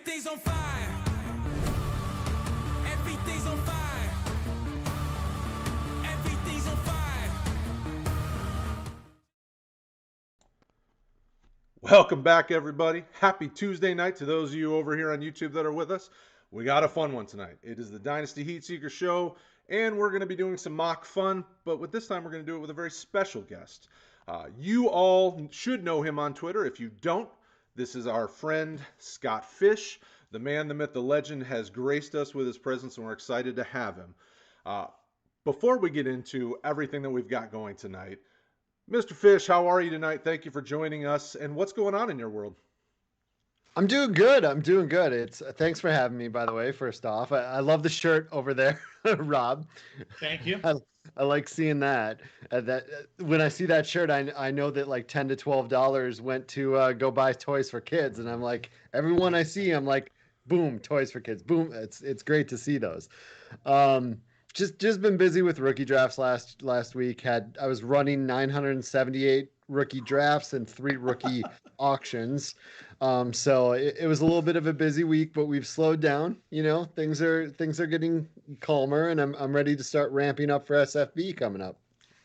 Everything's on fire. Everything's on fire. Everything's on fire. Welcome back, everybody. Happy Tuesday night to those of you over here on YouTube that are with us. We got a fun one tonight. It is the Dynasty Heat Seeker Show, and we're going to be doing some mock fun, but with this time we're going to do it with a very special guest. You all should know him on Twitter. If you don't, this is our friend Scott Fish. The man, the myth, the legend has graced us with his presence, and we're excited to have him. Before we get into everything that we've got going tonight, Mr. Fish, how are you tonight? Thank you for joining us. And what's going on in your world? I'm doing good. It's thanks for having me, by the way. First off, I love the shirt over there, Rob. Thank you. I like seeing that. When I see that shirt, I know that like $10 to $12 went to go buy toys for kids, and I'm like, everyone I see, I'm like, boom, toys for kids, boom. It's great to see those. Just been busy with rookie drafts last week. I was running 978 rookie drafts and 3 rookie auctions. So it was a little bit of a busy week, but we've slowed down. You know, things are getting calmer, and I'm ready to start ramping up for SFB coming up.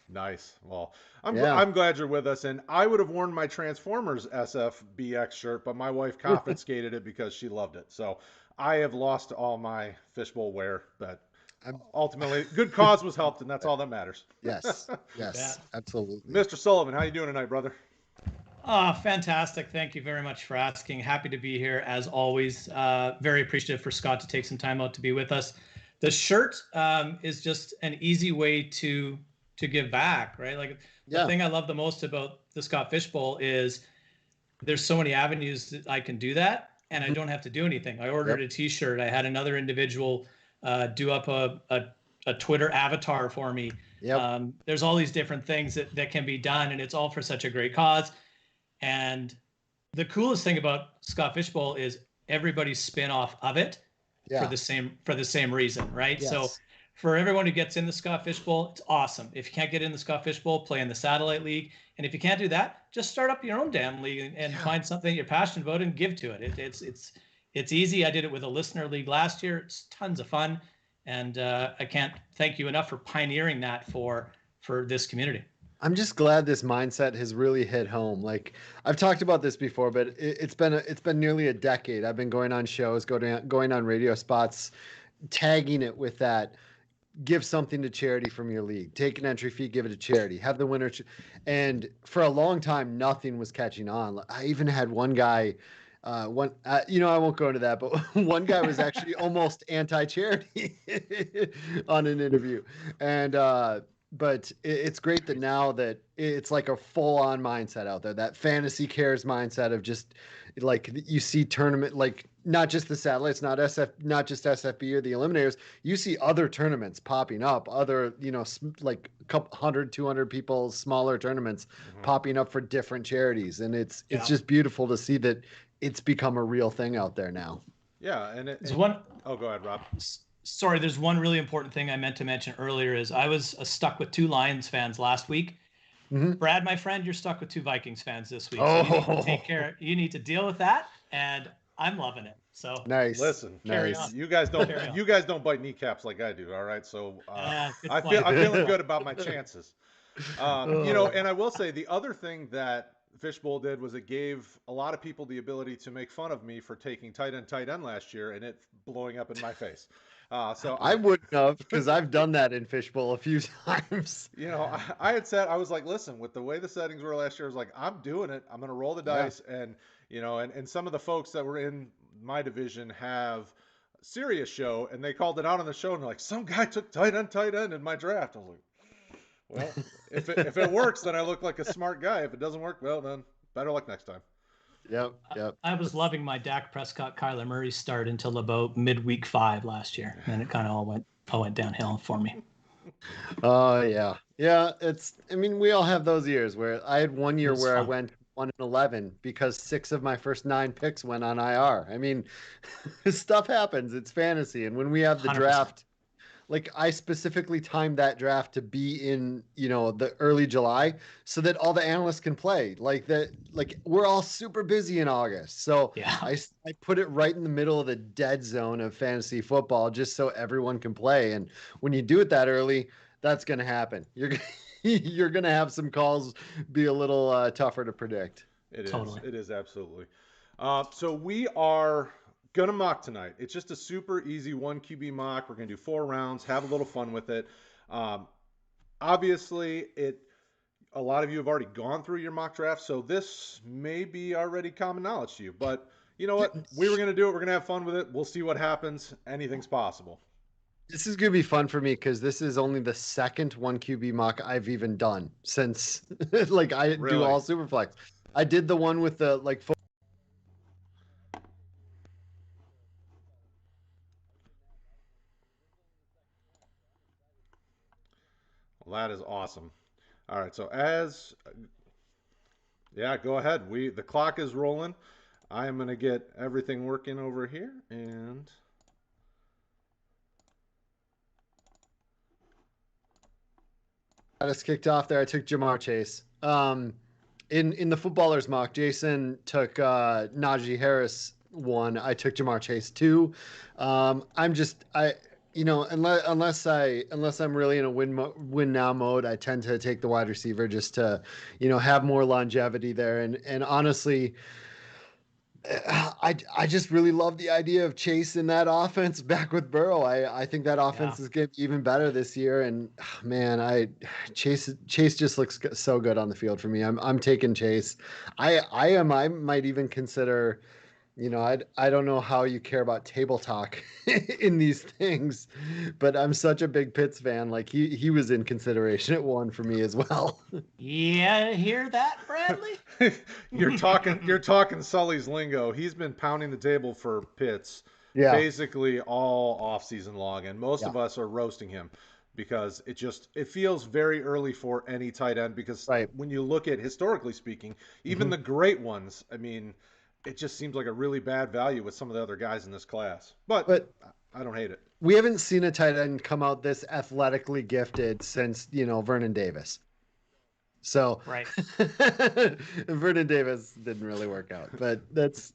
Nice. Well, I'm glad you're with us. And I would have worn my Transformers SFBX shirt, but my wife confiscated it because she loved it. So I have lost all my fishbowl wear, but ultimately, good cause was helped, and that's all that matters. Yes, absolutely. Mr. Sullivan, how you doing tonight, brother? Fantastic. Thank you very much for asking. Happy to be here as always. Very appreciative for Scott to take some time out to be with us. The shirt is just an easy way to give back, right? Like the thing I love the most about the Scott Fishbowl is there's so many avenues that I can do that, and I don't have to do anything. I ordered a T-shirt. I had another individual do up a Twitter avatar for me. There's all these different things that can be done, and it's all for such a great cause. And the coolest thing about Scott Fishbowl is everybody's spin-off of it for the same reason, right? Yes. So for everyone who gets in the Scott Fishbowl, it's awesome. If you can't get in the Scott Fishbowl, play in the Satellite League. And if you can't do that, just start up your own damn league and find something you're passionate about and give to it. It's easy. I did it with a listener league last year. It's tons of fun. And I can't thank you enough for pioneering that for this community. I'm just glad this mindset has really hit home. Like I've talked about this before, but it's been nearly a decade. I've been going on shows, going on radio spots, tagging it with that. Give something to charity from your league. Take an entry fee, give it to charity. Have the winner. And for a long time, nothing was catching on. I even had one guy. I won't go into that, but one guy was actually almost anti-charity on an interview. And but it's great that now that it's like a full-on mindset out there, that fantasy cares mindset of just like you see tournament, like not just the satellites, not just SFB or the eliminators. You see other tournaments popping up, other, like a couple 100, 200 people, smaller tournaments popping up for different charities. And it's just beautiful to see that it's become a real thing out there now. Yeah. Oh, go ahead, Rob. Sorry, there's one really important thing I meant to mention earlier is I was stuck with 2 Lions fans last week. Brad, my friend, you're stuck with 2 Vikings fans this week. So you need to take care. You need to deal with that, and I'm loving it. So nice. Listen, nice. You guys don't bite kneecaps like I do. All right, so I'm feeling good about my chances. And I will say the other thing that Fishbowl did was it gave a lot of people the ability to make fun of me for taking tight end last year and it blowing up in my face. So I wouldn't have, because I've done that in Fishbowl a few times. I had said, I was like, listen, with the way the settings were last year, I was like, I'm doing it. I'm going to roll the dice. And, and some of the folks that were in my division have serious show, and they called it out on the show, and they're like, some guy took tight end in my draft. I was like, well, if it works, then I look like a smart guy. If it doesn't work, well, then better luck next time. Yep. I was loving my Dak Prescott, Kyler Murray start until about midweek 5 last year, and it kind of all went downhill for me. Oh yeah. We all have those years where I had one year where I went 1-11 because 6 of my first 9 picks went on IR. Stuff happens. It's fantasy, and when we have the 100%. Draft like I specifically timed that draft to be in, the early July so that all the analysts can play. Like we're all super busy in August. So Yeah. I put it right in the middle of the dead zone of fantasy football just so everyone can play. And when you do it that early, that's going to happen. You're going to have some calls be a little tougher to predict. It is. Totally. It is absolutely. So we are gonna mock tonight. It's just a super easy 1 QB mock. We're gonna do 4 rounds, have a little fun with it. Obviously, a lot of you have already gone through your mock draft, so this may be already common knowledge to you. But you know what? We were gonna do it. We're gonna have fun with it. We'll see what happens. Anything's possible. This is gonna be fun for me because this is only the second 1 QB mock I've even done since like I do Really? all Superflex. I did the one with the like. Well, that is awesome. All right. So yeah, go ahead. The clock is rolling. I am gonna get everything working over here and. Got us kicked off there. I took Jamar Chase. In the footballers mock, Jason took Najee Harris 1. I took Jamar Chase 2. Unless I'm really in a win now mode, I tend to take the wide receiver just to, have more longevity there. And honestly, I just really love the idea of Chase in that offense back with Burrow. I think that offense is getting even better this year. And man, Chase just looks so good on the field for me. I'm taking Chase. I might even consider, I don't know how you care about table talk in these things, but I'm such a big Pitts fan. Like he was in consideration at 1 for me as well. Yeah, hear that, Bradley? You're talking Sully's lingo. He's been pounding the table for Pitts basically all offseason long, and most of us are roasting him because it feels very early for any tight end because when you look at historically speaking, even the great ones, I mean, it just seems like a really bad value with some of the other guys in this class. But I don't hate it. We haven't seen a tight end come out this athletically gifted since, Vernon Davis. So right. Vernon Davis didn't really work out, but that's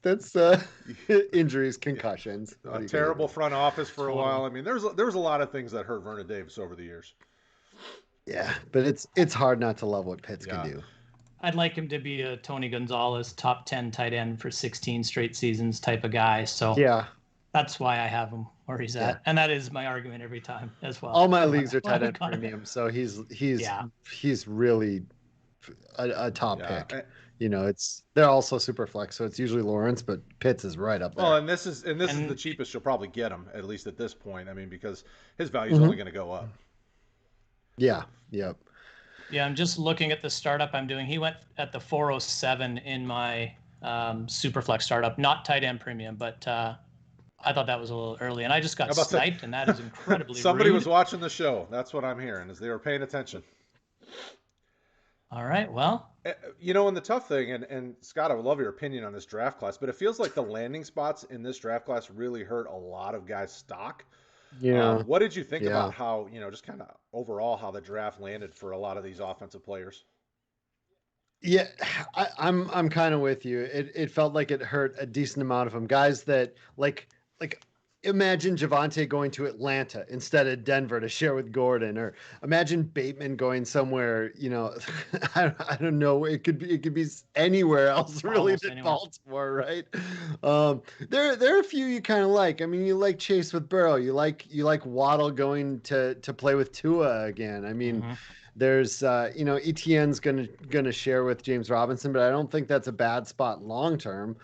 injuries, concussions. A terrible front office for a while. I mean, there's a lot of things that hurt Vernon Davis over the years. Yeah, but it's hard not to love what Pitts can do. I'd like him to be a Tony Gonzalez top 10 tight end for 16 straight seasons type of guy. So that's why I have him where he's at. And that is my argument every time as well. All my leagues are tight end premium. So he's really a top pick. They're also super flex. So it's usually Lawrence, but Pitts is right up there. Well, and this is the cheapest you'll probably get him, at least at this point. I mean, because his value is only going to go up. Yeah. Yep. Yeah, I'm just looking at the startup I'm doing. He went at the 407 in my Superflex startup, not tight end premium, but I thought that was a little early. And I just got sniped, and that is incredibly Somebody rude. was watching the show. That's what I'm hearing, is they were paying attention. All right, well. And the tough thing, and Scott, I would love your opinion on this draft class, but it feels like the landing spots in this draft class really hurt a lot of guys' stock. Yeah. What did you think about how, just kind of overall how the draft landed for a lot of these offensive players? Yeah, I'm kind of with you. It felt like it hurt a decent amount of them. Guys that like imagine Javonte going to Atlanta instead of Denver to share with Gordon, or imagine Bateman going somewhere, I don't know. It could be anywhere else really than Baltimore, right? There are a few you kind of like. I mean, you like Chase with Burrow. You like Waddle going to play with Tua again. I mean, there's Etienne's gonna share with James Robinson, but I don't think that's a bad spot long term.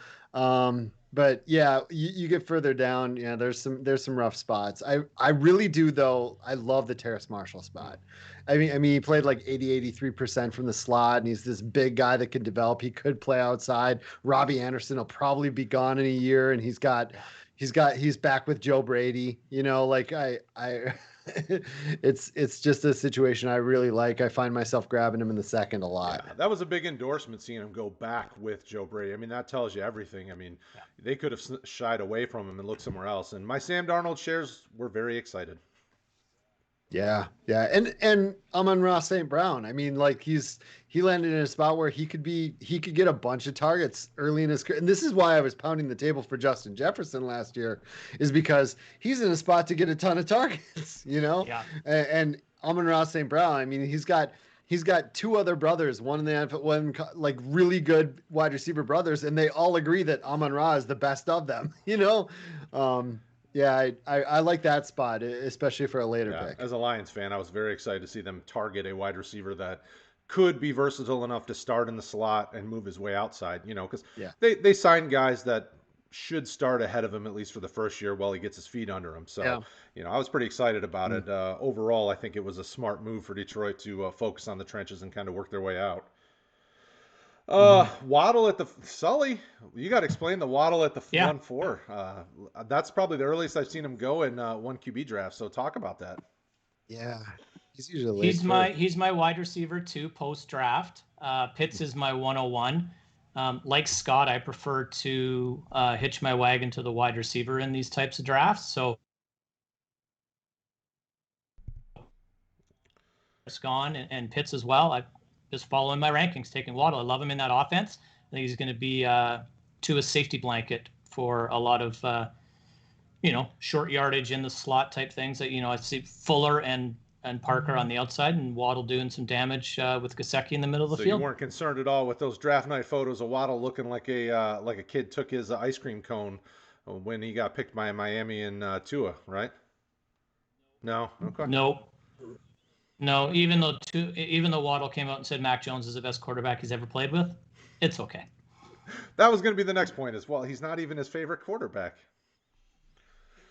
But yeah, you get further down. Yeah, there's some rough spots. I really do though. I love the Terrace Marshall spot. I mean, he played like 83% from the slot, and he's this big guy that can develop. He could play outside. Robbie Anderson will probably be gone in a year, and he's back with Joe Brady. It's just a situation I really like. I find myself grabbing him in the second a lot. Yeah, that was a big endorsement seeing him go back with Joe Brady. I mean, that tells you everything. I mean, they could have shied away from him and looked somewhere else. And my Sam Darnold shares were very excited. Yeah, yeah, and Amon-Ra St. Brown. I mean, like he landed in a spot where he could get a bunch of targets early in his career. And this is why I was pounding the table for Justin Jefferson last year, is because he's in a spot to get a ton of targets, Yeah. And Amon-Ra St. Brown. I mean, he's got two other brothers, one in the NFL, one like really good wide receiver brothers, and they all agree that Amon-Ra is the best of them. Yeah, I like that spot, especially for a later Yeah, pick. as a Lions fan, I was very excited to see them target a wide receiver that could be versatile enough to start in the slot and move his way outside, because Yeah. they signed guys that should start ahead of him at least for the first year while he gets his feet under him. So, Yeah. I was pretty excited about Mm. it. Overall, I think it was a smart move for Detroit to focus on the trenches and kind of work their way out. Mhm. Waddle at the Sully. You got to explain the Waddle at the Yeah. 1-4. That's probably the earliest I've seen him go in one QB draft. So talk about that. Yeah. He's usually late He's first. my wide receiver 2 post draft. Pitts is my 101. Like Scott, I prefer to hitch my wagon to the wide receiver in these types of drafts. So it's gone and Pitts as well. I just following my rankings, taking Waddle. I love him in that offense. I think he's going to be to a safety blanket for a lot of short yardage in the slot type things that I see Fuller and Parker on the outside and Waddle doing some damage with Gesicki in the middle of the So field. you weren't concerned at all with those draft night photos of Waddle looking like a kid took his ice cream cone when he got picked by Miami and Tua, right? No, okay. No, even though Waddle came out and said Mac Jones is the best quarterback he's ever played with, it's okay. That was going to be the next point as well. He's not even his favorite quarterback.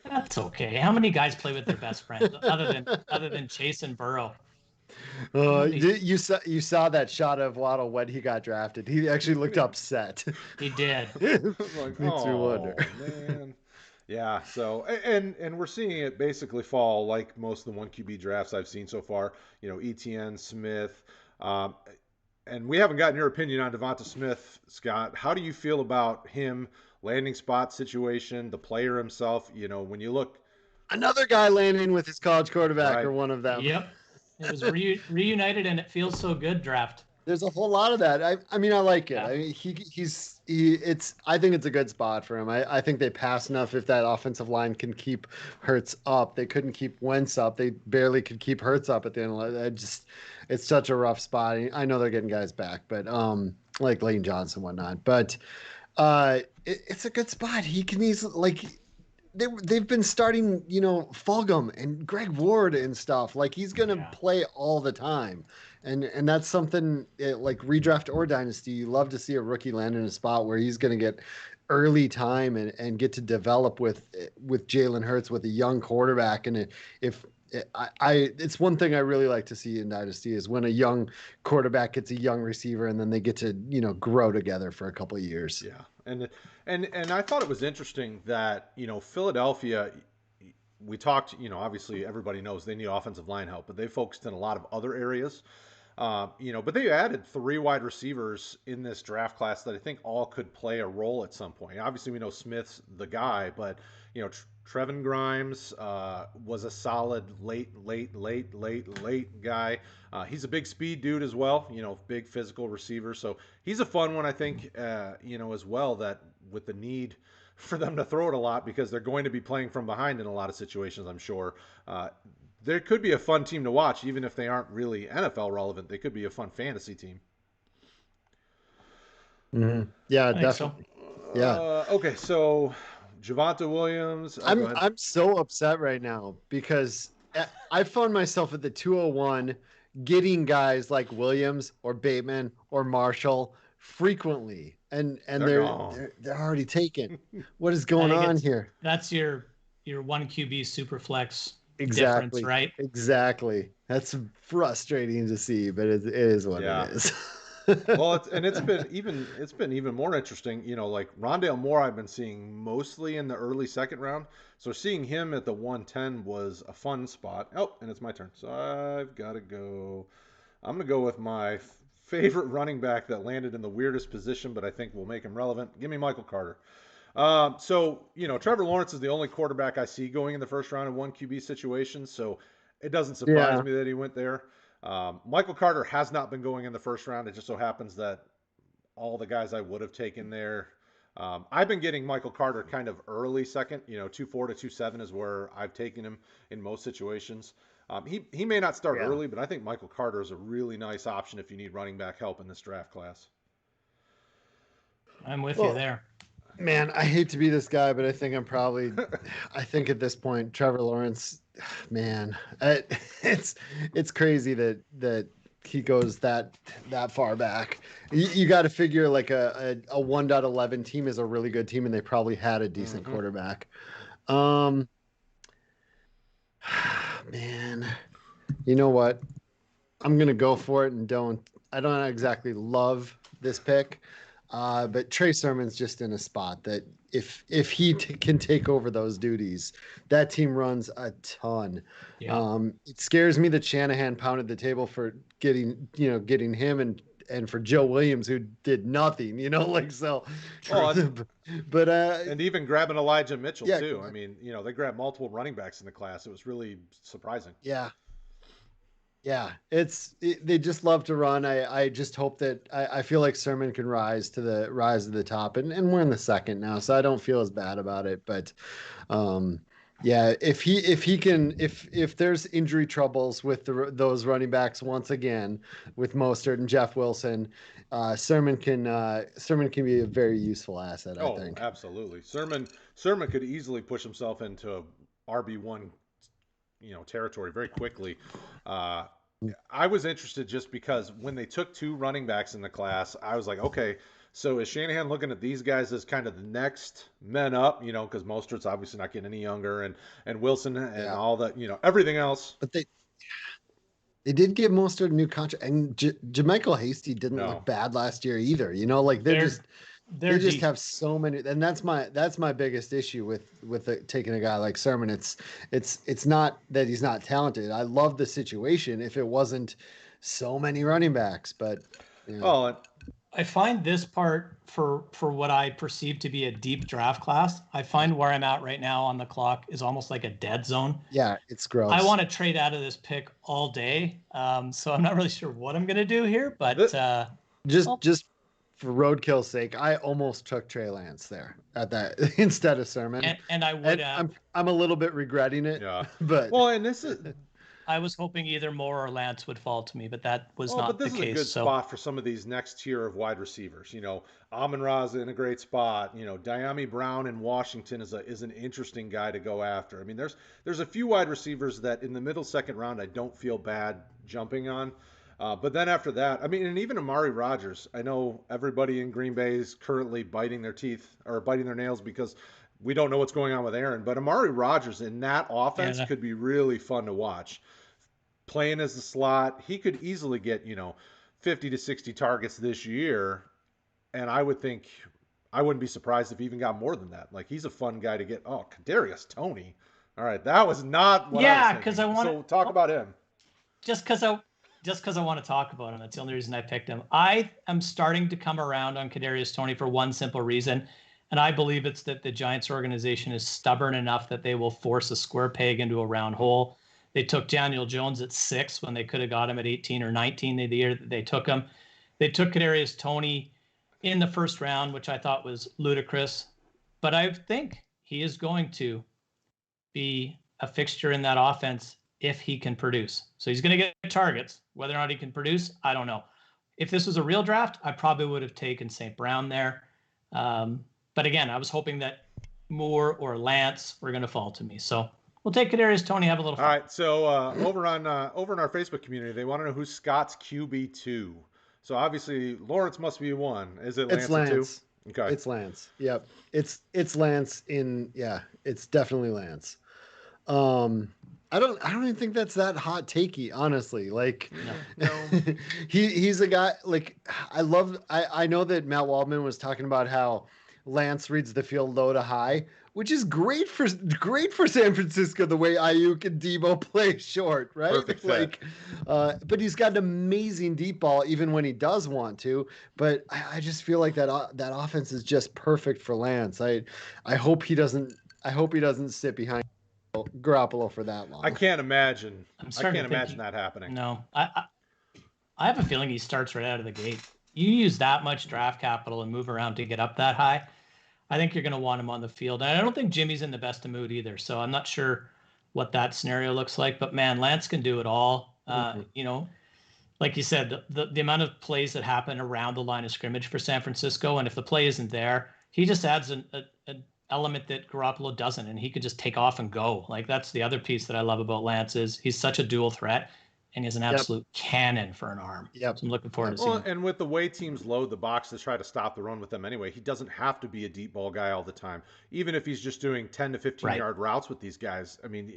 That's okay. How many guys play with their best friends other than Chase and Burrow? You saw that shot of Waddle when he got drafted. He actually looked upset. He did. Like, Makes me wonder. oh man. Yeah, so and we're seeing it basically fall like most of the one QB drafts I've seen so far. ETN, Smith, um, and we haven't gotten your opinion on Devonta Smith, Scott. How do you feel about him, landing spot situation, the player himself? When you look Another guy landing with his college quarterback, right, or one of them. Yep. It was reunited and it feels so good draft. There's a whole lot of that. I mean, I like it. Yeah. I mean, I think it's a good spot for him. I think they pass enough if that offensive line can keep Hurts up. They couldn't keep Wentz up. They barely could keep Hurts up at the end of it. It's such a rough spot. I know they're getting guys back, but like Lane Johnson and whatnot. But it's a good spot. He can easily, like, they've been starting, Fulgham and Greg Ward and stuff. Like, he's gonna play all the time, and that's something like redraft or dynasty. You love to see a rookie land in a spot where he's gonna get early time and get to develop with Jalen Hurts, with a young quarterback. And if it's one thing I really like to see in dynasty is when a young quarterback gets a young receiver and then they get to grow together for a couple of years. yeah, and I thought it was interesting that Philadelphia. We talked, obviously everybody knows they need offensive line help, but they focused in a lot of other areas. But they added 3 wide receivers in this draft class that I think all could play a role at some point. Obviously, we know Smith's the guy, but Trevin Grimes was a solid late guy. He's a big speed dude as well. Big physical receiver. So he's a fun one, I think. As well, that with the need for them to throw it a lot because they're going to be playing from behind in a lot of situations, I'm sure. There could be a fun team to watch, even if they aren't really NFL relevant. They could be a fun fantasy team. Mm-hmm. Yeah, I think so. definitely. Yeah. Okay, so Javonte Williams. Go ahead. I'm so upset right now because I found myself at the 201 getting guys like Williams or Bateman or Marshall frequently, and They're they're already taken. What is going on here? That's your 1 QB super flex Exactly. difference, right? Exactly. That's frustrating to see, but it is what it is. Well, it's been even more interesting. Like Rondale Moore, I've been seeing mostly in the early second round. So seeing him at the 110 was a fun spot. Oh, and it's my turn, so I've got to go. I'm gonna go with my favorite running back that landed in the weirdest position, but I think will make him relevant. Give me Michael Carter. So Trevor Lawrence is the only quarterback I see going in the first round in 1 QB situations. So it doesn't surprise me that he went there. Michael Carter has not been going in the first round. It just so happens that all the guys I would have taken there. I've been getting Michael Carter kind of early second, 2.4 to 2.7 is where I've taken him in most situations. He may not start early, but I think Michael Carter is a really nice option if you need running back help in this draft class. I'm with you there. Man, I hate to be this guy, but I think I think at this point, Trevor Lawrence, man, it's crazy that he goes that far back. You got to figure like a 1.11 team is a really good team, and they probably had a decent quarterback. Man, you know what? I'm gonna go for it, and I don't exactly love this pick, but Trey Sermon's just in a spot that if he can take over those duties, that team runs a ton. Yeah. It scares me that Shanahan pounded the table for getting him and for Joe Williams, who did nothing, so. But and even grabbing Elijah Mitchell too. I mean, they grabbed multiple running backs in the class. It was really surprising. Yeah. Yeah, they just love to run. I just hope that I feel like Sermon can rise to the top, and we're in the second now, so I don't feel as bad about it. But yeah, if there's injury troubles with those running backs once again with Mostert and Jeff Wilson, Sermon can be a very useful asset. I think. Absolutely. Sermon could easily push himself into RB1, territory very quickly. I was interested just because when they took two running backs in the class, I was like, okay, so is Shanahan looking at these guys as kind of the next men up, because Mostert's obviously not getting any younger, and Wilson and all that, everything else. But they did give Mostert a new contract, and JaMychal Hasty didn't look bad last year either. They just have so many, and that's my biggest issue with taking a guy like Sermon. It's not that he's not talented. I love the situation if it wasn't so many running backs, but I find this part for what I perceive to be a deep draft class. I find where I'm at right now on the clock is almost like a dead zone. Yeah, it's gross. I want to trade out of this pick all day, so I'm not really sure what I'm gonna do here, but just. For roadkill's sake, I almost took Trey Lance there at that instead of Sermon, and I would. I'm a little bit regretting it. Yeah, but and this is. I was hoping either Moore or Lance would fall to me, but that was not the case. But this is a good spot for some of these next tier of wide receivers. Amon-Ra's in a great spot. Diami Brown in Washington is an interesting guy to go after. I mean, there's a few wide receivers that in the middle second round I don't feel bad jumping on. But then after that, I mean, and even Amari Rodgers, I know everybody in Green Bay is currently biting their teeth or biting their nails because we don't know what's going on with Aaron. But Amari Rodgers in that offense could be really fun to watch. Playing as the slot, he could easily get, 50 to 60 targets this year. And I wouldn't be surprised if he even got more than that. Like, he's a fun guy to get. Oh, Kadarius Toney. All right, that was not what I was thinking. Because I want to talk about him. Just because I want to talk about him. That's the only reason I picked him. I am starting to come around on Kadarius Toney for one simple reason, and I believe it's that the Giants organization is stubborn enough that they will force a square peg into a round hole. They took Daniel Jones at 6 when they could have got him at 18 or 19 the year that they took him. They took Kadarius Toney in the first round, which I thought was ludicrous, but I think he is going to be a fixture in that offense if he can produce. So he's going to get targets. Whether or not he can produce, I don't know. If this was a real draft, I probably would have taken St. Brown there. But again, I was hoping that Moore or Lance were going to fall to me. So we'll take Kadarius Toney, have a little fun. All right. So over in our Facebook community, they want to know who's Scott's QB2. So obviously Lawrence must be 1. Is it Lance? It's Lance. 2? Okay. It's Lance. Yep. It's Lance it's definitely Lance. I don't even think that's that hot takey, honestly. Like, no. he's a guy, like, I know that Matt Waldman was talking about how Lance reads the field low to high, which is great for San Francisco, the way Ayuk and Debo play short, right? Perfect fit. But he's got an amazing deep ball even when he does want to. But I just feel like that offense is just perfect for Lance. I hope he doesn't sit behind Garoppolo for that long. I can't imagine I'm I starting can't to think imagine that happening. No, I have a feeling he starts right out of the gate. You use that much draft capital and move around to get up that high. I think you're going to want him on the field. And I don't think Jimmy's in the best of mood either. So I'm not sure what that scenario looks like. But man, Lance can do it all. You know, like you said, the amount of plays that happen around the line of scrimmage for San Francisco, and if the play isn't there, he just adds an element that Garoppolo doesn't, and he could just take off and go. Like that's the other piece that I love about Lance is he's such a dual threat. And he's an absolute cannon for an arm. Yep. So I'm looking forward to Well, seeing. and with the way teams load the box to try to stop the run with them anyway, he doesn't have to be a deep ball guy all the time. Even if he's just doing 10 to 15-yard routes with these guys, I mean,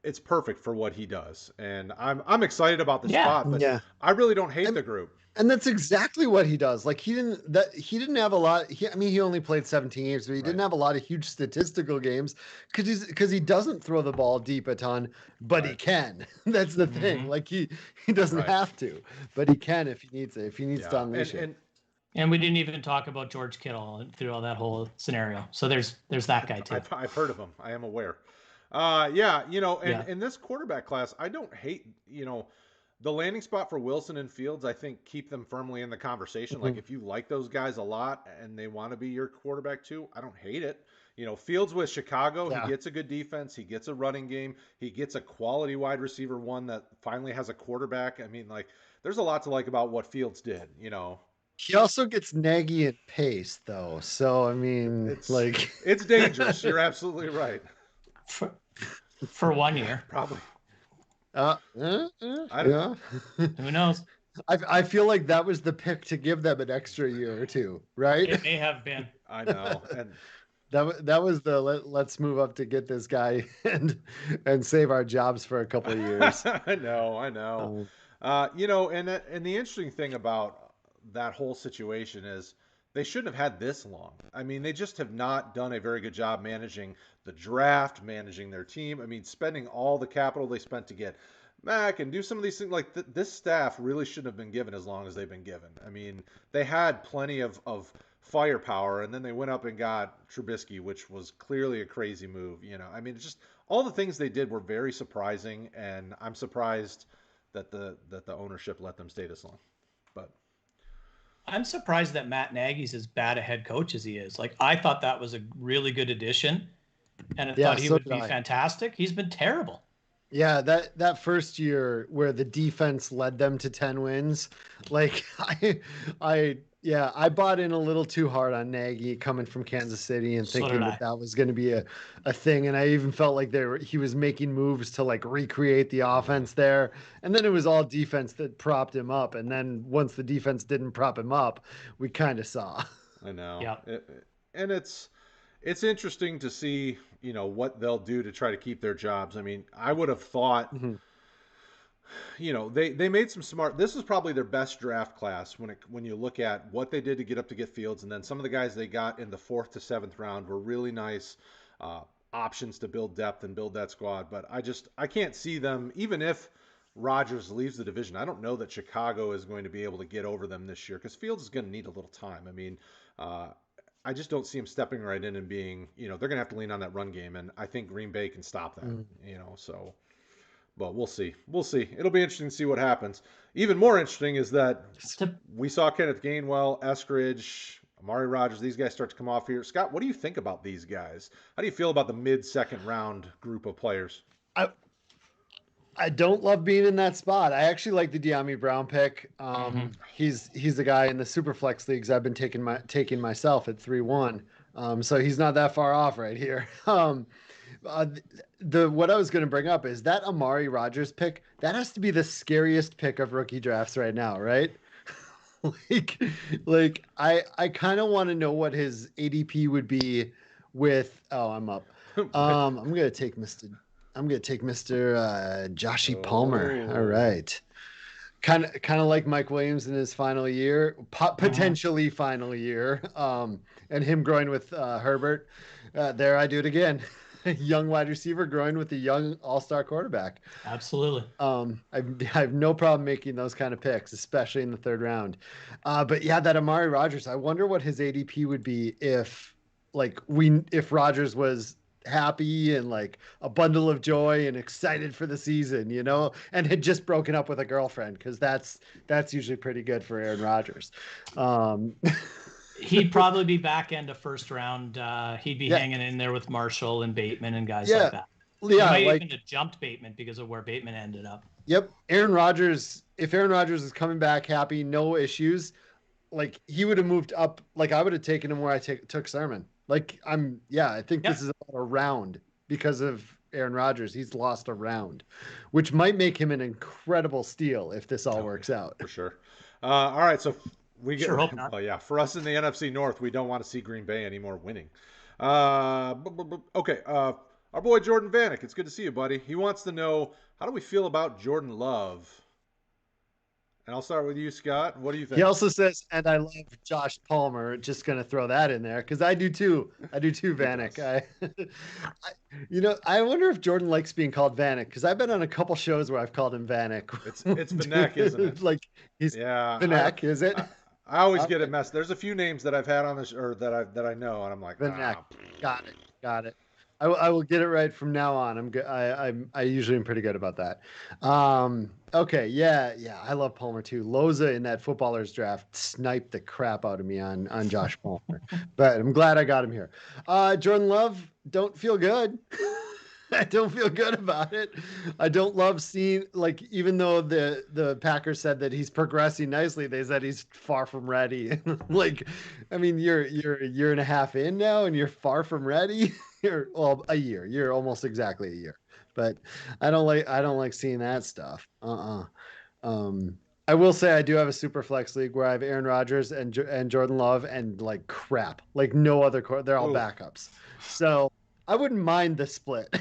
it's perfect for what he does. And I'm excited about the spot, but I really don't hate the group. And that's exactly what he does. Like he didn't have a lot. He only played 17 games, but he didn't have a lot of huge statistical games because he doesn't throw the ball deep a ton, but he can. That's the thing. Like he doesn't have to, but he can if he needs it. If he needs to unleash it. And we didn't even talk about George Kittle through all that whole scenario. So there's that guy too. I've heard of him. I am aware. In this quarterback class, I don't hate, the landing spot for Wilson and Fields, I think keep them firmly in the conversation. Like if you like those guys a lot and they want to be your quarterback too, I don't hate it. Fields with Chicago, he gets a good defense. He gets a running game. He gets a quality wide receiver one that finally has a quarterback. I mean, like there's a lot to like about what Fields did, He also gets Nagy and Pace though. So, I mean, it's dangerous. You're absolutely right. For 1 year. Probably. I don't know. Who knows? I feel like that was the pick to give them an extra year or two, right? It may have been. I know. And that was the let's move up to get this guy and save our jobs for a couple of years. I know. And the interesting thing about that whole situation is they shouldn't have had this long. I mean, they just have not done a very good job managing the draft, managing their team. I mean, spending all the capital they spent to get Mac and do some of these things. Like this staff really shouldn't have been given as long as they've been given. I mean, they had plenty of firepower, and then they went up and got Trubisky, which was clearly a crazy move. I mean, it's just all the things they did were very surprising, and I'm surprised that the ownership let them stay this long. But I'm surprised that Matt Nagy's as bad a head coach as he is. Like I thought that was a really good addition, and I thought he would be fantastic. He's been terrible. Yeah, that first year where the defense led them to 10 wins, like I bought in a little too hard on Nagy coming from Kansas City and thinking that was going to be a thing. And I even felt like he was making moves to like recreate the offense there. And then it was all defense that propped him up. And then once the defense didn't prop him up, we kind of saw. I know. Yeah. And it's interesting to see, what they'll do to try to keep their jobs. I mean, I would have thought, they made some smart. This is probably their best draft class when you look at what they did to get Fields, and then some of the guys they got in the 4th to 7th round were really nice options to build depth and build that squad. But I can't see them, even if Rodgers leaves the division. I don't know that Chicago is going to be able to get over them this year because Fields is going to need a little time. I mean, I just don't see him stepping right in and being, they're going to have to lean on that run game, and I think Green Bay can stop that, so. But we'll see. It'll be interesting to see what happens. Even more interesting is that we saw Kenneth Gainwell, Eskridge, Amari Rodgers, these guys start to come off here. Scott, what do you think about these guys? How do you feel about the mid-second round group of players? I don't love being in that spot. I actually like the De'Ami Brown pick. He's the guy in the Superflex leagues I've been taking myself at 3-1. So he's not that far off right here. What I was going to bring up is that Amari Rodgers pick. That has to be the scariest pick of rookie drafts right now, right? I kind of want to know what his ADP would be with. Oh, I'm up. I'm going to take Mr. Joshy Palmer. All right. Kind of like Mike Williams in his final year, potentially final year, and him growing with Herbert. There I do it again. Young wide receiver growing with a young all-star quarterback. Absolutely. I have no problem making those kind of picks, especially in the 3rd round. But yeah, that Amari Rodgers, I wonder what his ADP would be if Rodgers happy and like a bundle of joy and excited for the season, and had just broken up with a girlfriend, because that's usually pretty good for Aaron Rodgers. He'd probably be back end of first round. He'd be Yeah. hanging in there with Marshall and Bateman and guys Yeah. like that. He might even have jumped Bateman because of where Bateman ended up. Yep. Aaron Rodgers, if Aaron Rodgers is coming back happy, no issues, like he would have moved up. Like I would have taken him where I took Sermon. Like I think this is about a round because of Aaron Rodgers. He's lost a round, which might make him an incredible steal if this all works out. For sure. All right. So we get, Sure hope not. well, yeah, for us in the NFC North, we don't want to see Green Bay anymore winning. Okay. Our boy Jordan Vanek, it's good to see you, buddy. He wants to know, how do we feel about Jordan Love? And I'll start with you, Scott. What do you think? He also says, and I love Josh Palmer. Just going to throw that in there because I do too. Vanek. I wonder if Jordan likes being called Vanek, because I've been on a couple shows where I've called him Vanek. It's Vanek, isn't it? Like he's Vanek, is it? I always get it messed. There's a few names that I've had on this, or that I know, and I'm like, Vanek. Got it. I will get it right from now on. I'm good. I usually am pretty good about that. Okay. Yeah. I love Palmer too. Loza in that footballers draft sniped the crap out of me on Josh Palmer, but I'm glad I got him here. Jordan Love, don't feel good. I don't feel good about it. I don't love seeing, like, even though the Packers said that he's progressing nicely, they said he's far from ready. Like, I mean, you're a year and a half in now and you're far from ready. A year. You're almost exactly a year. But I don't like seeing that stuff. I will say I do have a super flex league where I have Aaron Rodgers and Jordan Love and like crap, like no other they're all backups. So I wouldn't mind the split.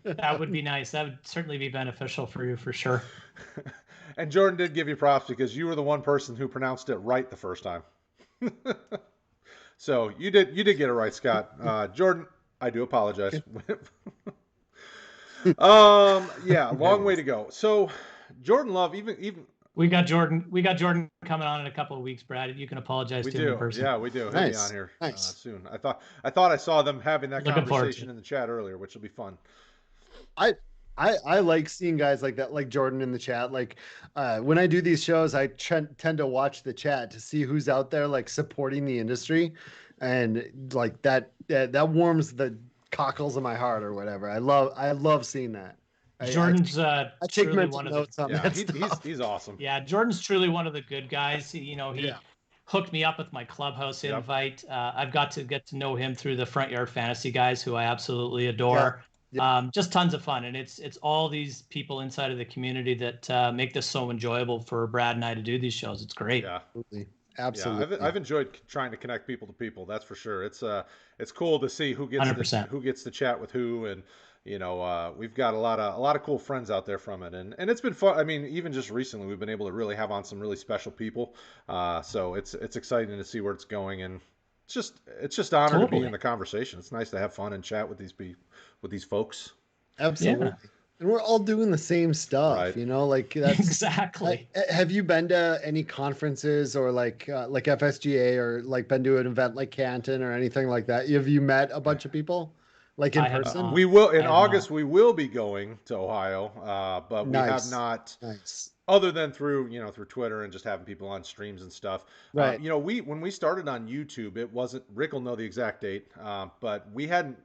That would be nice. That would certainly be beneficial for you for sure. And Jordan did give you props because you were the one person who pronounced it right the first time. So you did get it right, Scott. Jordan, I do apologize. Long way to go. So Jordan Love, even we got Jordan coming on in a couple of weeks, Brad. You can apologize to him in person. Yeah, we do. He'll be on here soon. I thought I saw them having that conversation in the chat earlier, which will be fun. I like seeing guys like that, like Jordan in the chat. Like when I do these shows, I tend to watch the chat to see who's out there like supporting the industry, and like that warms the cockles of my heart or whatever. I love seeing that. Jordan's I take mental notes on that stuff. He's awesome. Yeah, Jordan's truly one of the good guys. He hooked me up with my Clubhouse invite. I've got to get to know him through the Front Yard Fantasy guys, who I absolutely adore. Just tons of fun, and it's all these people inside of the community that make this so enjoyable for Brad and I to do these shows. It's great. Yeah, absolutely. I've enjoyed trying to connect people to people. That's for sure. It's cool to see who gets to chat with who, and we've got a lot of cool friends out there from it, and it's been fun. I mean, even just recently, we've been able to really have on some really special people. So it's exciting to see where it's going, and it's just an honor to be in the conversation. It's nice to have fun and chat with these folks. Absolutely. Yeah. And we're all doing the same stuff, right. Like that's exactly. Have you been to any conferences or like FSGA or like been to an event like Canton or anything like that? Have you met a bunch of people like in person? We will in August. We will be going to Ohio, but we have not. Nice. Other than through Twitter and just having people on streams and stuff. Right. When we started on YouTube, it wasn't, Rick will know the exact date, but we hadn't,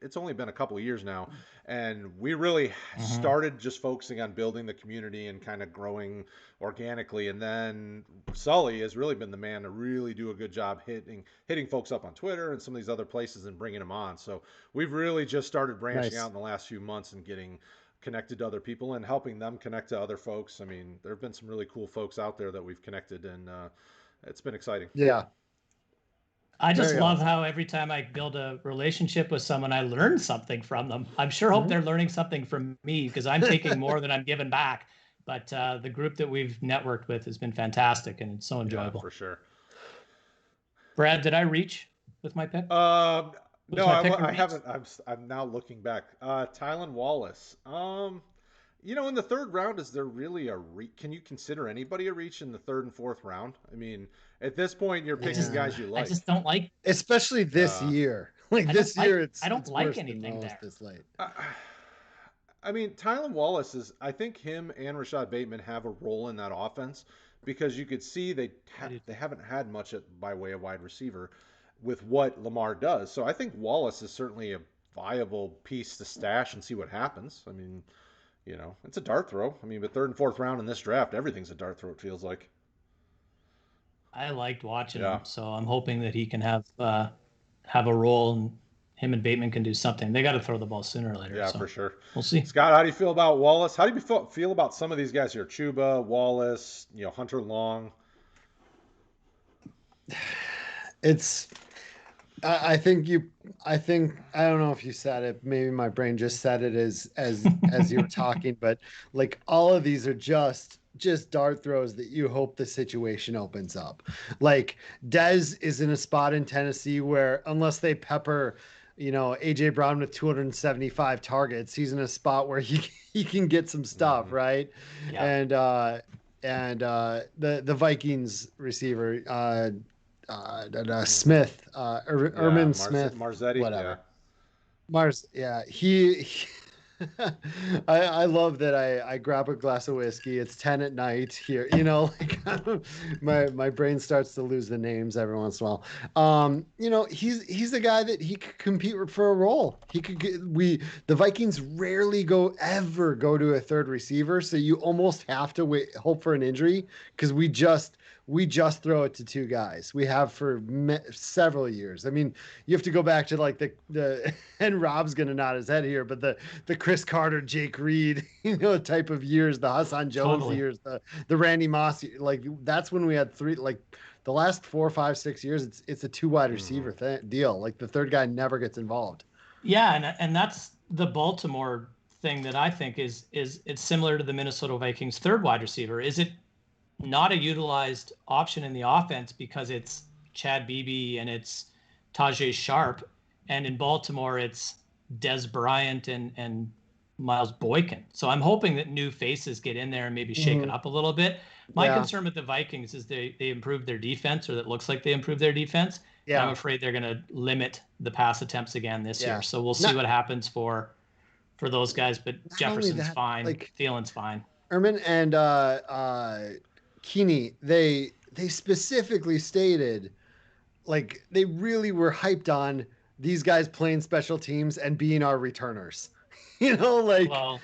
it's only been a couple of years now. And we really started just focusing on building the community and kind of growing organically. And then Sully has really been the man to really do a good job hitting folks up on Twitter and some of these other places and bringing them on. So we've really just started branching out in the last few months and getting connected to other people and helping them connect to other folks. I mean, there have been some really cool folks out there that we've connected, and it's been exciting. Yeah. I just love how every time I build a relationship with someone, I learn something from them. I'm sure hope they're learning something from me, because I'm taking more than I'm giving back. But the group that we've networked with has been fantastic, and it's so enjoyable. Yeah, for sure. Brad, did I reach with my pick? No, I haven't. I'm now looking back. Tylan Wallace. In the third round, is there really a reach? Can you consider anybody a reach in the third and fourth round? I mean, at this point, you're picking guys you like. I just don't like, especially this year. Like this year, I don't it's like worse than anything most there. this late. I mean, Tylan Wallace is. I think him and Rashad Bateman have a role in that offense because you could see they haven't had much by way of wide receiver with what Lamar does. So I think Wallace is certainly a viable piece to stash and see what happens. I mean, it's a dart throw. I mean, but third and fourth round in this draft, everything's a dart throw. It feels like. I liked watching Yeah. him, so I'm hoping that he can have a role, and him and Bateman can do something. They got to throw the ball sooner or later. Yeah, so for sure. We'll see. Scott, how do you feel about Wallace? How do you feel about some of these guys here? Chuba, Wallace, Hunter Long. I think I don't know if you said it. Maybe my brain just said it as you were talking, but like all of these are just dart throws that you hope the situation opens up. Like Dez is in a spot in Tennessee where unless they pepper, AJ Brown with 275 targets, he's in a spot where he can get some stuff, right? Yeah. And the Vikings receiver Smith, Erman Smith, Marzetti, whatever. Mars, yeah, he I love that I grab a glass of whiskey. It's 10 at night here, like my brain starts to lose the names every once in a while. He's the guy that he could compete for a role. He could the Vikings rarely ever go to a third receiver, so you almost have to hope for an injury because we just throw it to two guys. We have for several years. I mean, you have to go back to like the and Rob's gonna nod his head here, but the Chris Carter, Jake Reed, type of years, the Hassan Jones years, the Randy Moss, like that's when we had three. Like the last 4, 5, 6 years, it's a 2 wide receiver deal. Like the third guy never gets involved. Yeah, and that's the Baltimore thing that I think is it's similar to the Minnesota Vikings third wide receiver. Is it not a utilized option in the offense because it's Chad Beebe and it's Tajay Sharp, and in Baltimore it's Des Bryant and Miles Boykin. So I'm hoping that new faces get in there and maybe shake it up a little bit. My concern with the Vikings is they improved their defense, or that looks like they improved their defense. Yeah. I'm afraid they're going to limit the pass attempts again this year. So we'll see what happens for those guys. But Jefferson's fine. Thielen's fine. Erman and Keeney, they specifically stated, like they really were hyped on these guys playing special teams and being our returners. Well,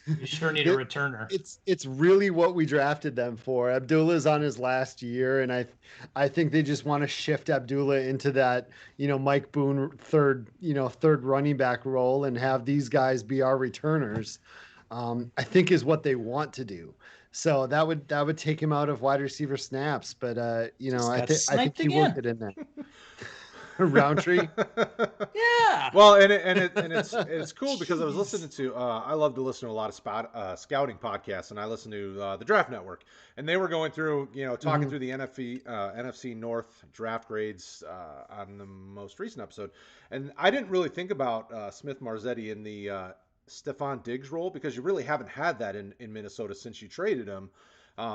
you sure need a returner. It's really what we drafted them for. Abdullah's on his last year, and I think they just want to shift Abdullah into that, Mike Boone third running back role and have these guys be our returners. I think is what they want to do. So that would take him out of wide receiver snaps, but I think he worked it in there. Roundtree. Yeah. Well, and it's cool because I was listening to I love to listen to a lot of scouting podcasts, and I listen to the Draft Network, and they were going through talking through the NFC North draft grades on the most recent episode, and I didn't really think about Smith Marzetti in the Stephon Diggs role because you really haven't had that in Minnesota since you traded him.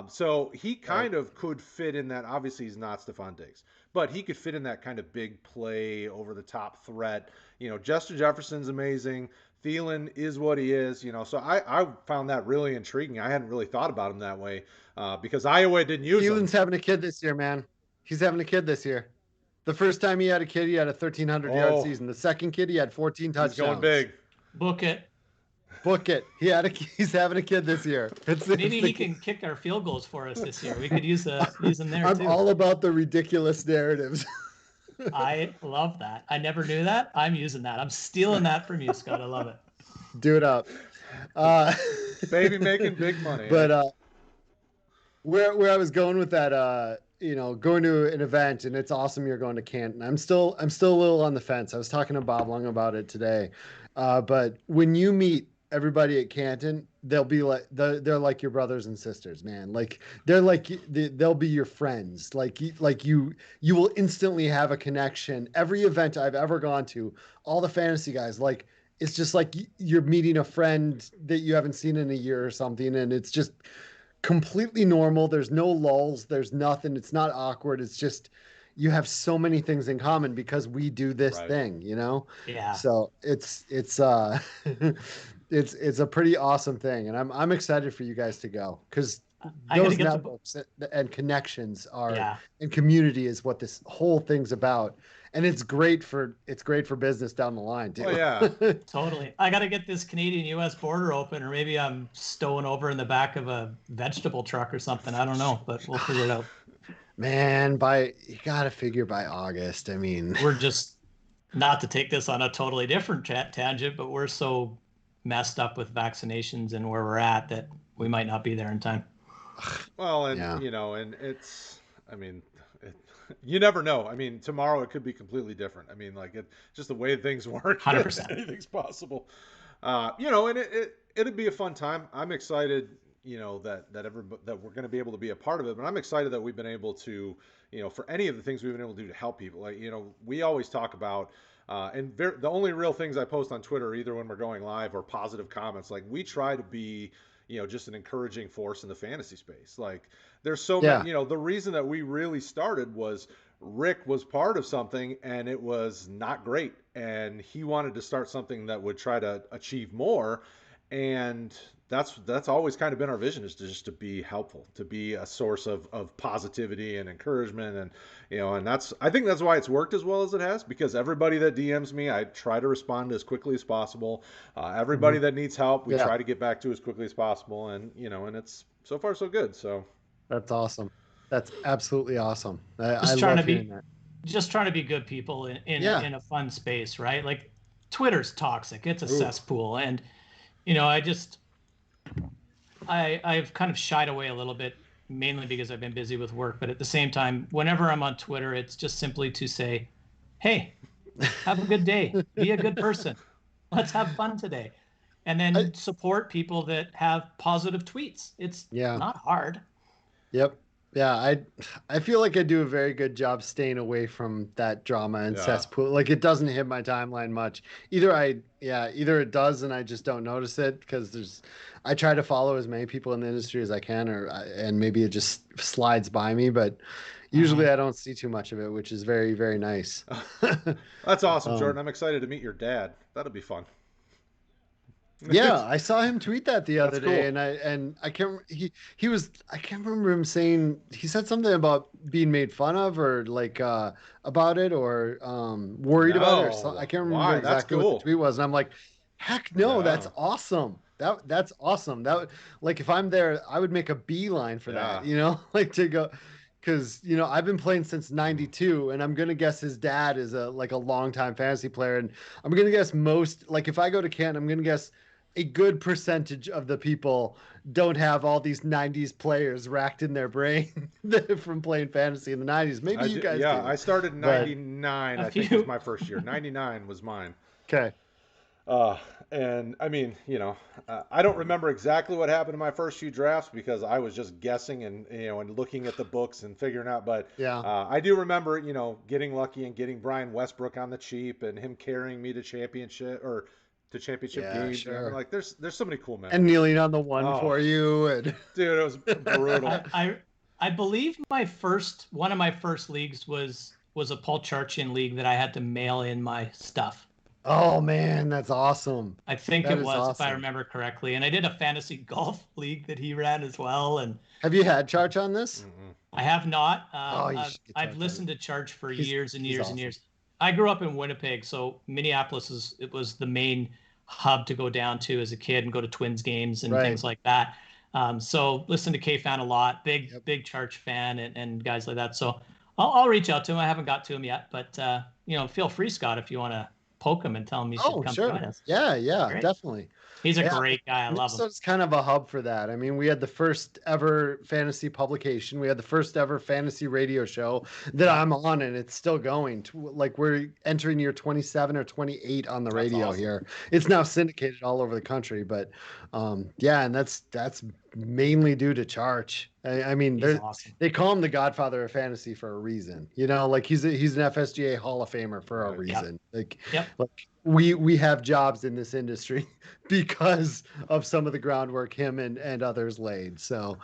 So he kind of could fit in that. Obviously, he's not Stephon Diggs, but he could fit in that kind of big play, over the top threat. Justin Jefferson's amazing. Thielen is what he is. So I found that really intriguing. I hadn't really thought about him that way because Iowa didn't use him. Thielen's having a kid this year, man. He's having a kid this year. The first time he had a kid, he had a 1,300-yard season. The second kid, he had 14 touchdowns. He's going big. Book it. He's having a kid this year. Maybe he can kick our field goals for us this year. We could use him there too. I'm all about the ridiculous narratives. I love that. I never knew that. I'm using that. I'm stealing that from you, Scott. I love it. Do it up. Baby making big money. But where I was going with that, going to an event, and it's awesome you're going to Canton. I'm still a little on the fence. I was talking to Bob Lung about it today. But when you meet everybody at Canton, they'll be like they're like your brothers and sisters, man. Like they'll be your friends. Like you will instantly have a connection. Every event I've ever gone to, all the fantasy guys, like it's just like you're meeting a friend that you haven't seen in a year or something, and it's just completely normal. There's no lulls. There's nothing. It's not awkward. It's just you have so many things in common because we do this Right. thing, you know? Yeah. So it's it's a pretty awesome thing, and I'm excited for you guys to go because I gotta those get to. networks and connections are Yeah. and community is what this whole thing's about, and it's great for business down the line too. Oh yeah. Totally. I got to get this Canadian-U.S. border open, or maybe I'm stowing over in the back of a vegetable truck or something. I don't know, but we'll figure it out. Man, you gotta figure by August. I mean, We're just, not to take this on a totally different tangent, but we're so messed up with vaccinations and where we're at that we might not be there in time. Well, and Yeah. you know, and it's, I mean, you never know. I mean, tomorrow it could be completely different. I mean, like just the way things work, 100%. anything's possible. You know, and it'd be a fun time. I'm excited, you know, that we're going to be able to be a part of it. But I'm excited that we've been able to, you know, for any of the things we've been able to do to help people. Like, you know, we always talk about. The only real things I post on Twitter, either when we're going live or positive comments, like we try to be, you know, just an encouraging force in the fantasy space. Like there's so many, you know, the reason that we really started was Rick was part of something and it was not great. And he wanted to start something that would try to achieve more. And that's always kind of been our vision, is to just to be helpful, to be a source of positivity and encouragement. And, you know, and I think that's why it's worked as well as it has, because everybody that DMs me, I try to respond as quickly as possible. Everybody that needs help, we try to get back to as quickly as possible. And, you know, and it's so far so good. So that's awesome. That's absolutely awesome. Just trying to be good people in a fun space, right? Like Twitter's toxic. It's a cesspool. And, you know, I've kind of shied away a little bit, mainly because I've been busy with work. But at the same time, whenever I'm on Twitter, it's just simply to say, hey, have a good day. Be a good person. Let's have fun today. And then support people that have positive tweets. It's not hard. Yep. Yeah, I feel like I do a very good job staying away from that drama and cesspool. Like it doesn't hit my timeline much. Either it does and I just don't notice it because I try to follow as many people in the industry as I can, and maybe it just slides by me. But usually I don't see too much of it, which is very, very nice. That's awesome, Jordan. I'm excited to meet your dad. That'll be fun. Yeah, I saw him tweet that the other day, and I can't. I can't remember him saying, he said something about being made fun of or like about it or worried about it or something. I can't remember exactly what the tweet was, and I'm like, heck no, that's awesome. That's awesome. That like if I'm there, I would make a beeline for that. You know, like to go. Because, you know, I've been playing since 92, and I'm going to guess his dad is a longtime fantasy player. And I'm going to guess if I go to Canton, I'm going to guess a good percentage of the people don't have all these 90s players racked in their brain from playing fantasy in the 90s. Maybe you guys do. I started in 99, I think was my first year. 99 was mine. Okay. And I mean, you know, I don't remember exactly what happened in my first few drafts because I was just guessing and, you know, and looking at the books and figuring out. But I do remember, you know, getting lucky and getting Brian Westbrook on the cheap and him carrying me to championship games. Sure. Like there's so many cool memories. And kneeling on the one for you. And... Dude, it was brutal. I believe one of my first leagues was a Paul Charchian league that I had to mail in my stuff. Oh man, that's awesome. I think it was, if I remember correctly. And I did a fantasy golf league that he ran as well. And have you had Charch on this? I have not. I've listened to Charch for years and years and years. I grew up in Winnipeg, so Minneapolis was the main hub to go down to as a kid and go to Twins games and things like that. So listen to K-Fan a lot, big Charch fan and guys like that. So I'll reach out to him. I haven't got to him yet, but you know, feel free, Scott, if you want to poke him and tell him he should come join us. Yeah, definitely. He's a great guy. I love him. It's kind of a hub for that. I mean, we had the first ever fantasy publication. We had the first ever fantasy radio show that I'm on, and it's still going. Like we're entering year 27 or 28 on the radio here. It's now syndicated all over the country, but and that's mainly due to Charch. I mean, they call him the Godfather of fantasy for a reason. You know, like he's an FSGA Hall of Famer for a reason. Like we have jobs in this industry because of some of the groundwork him and others laid. So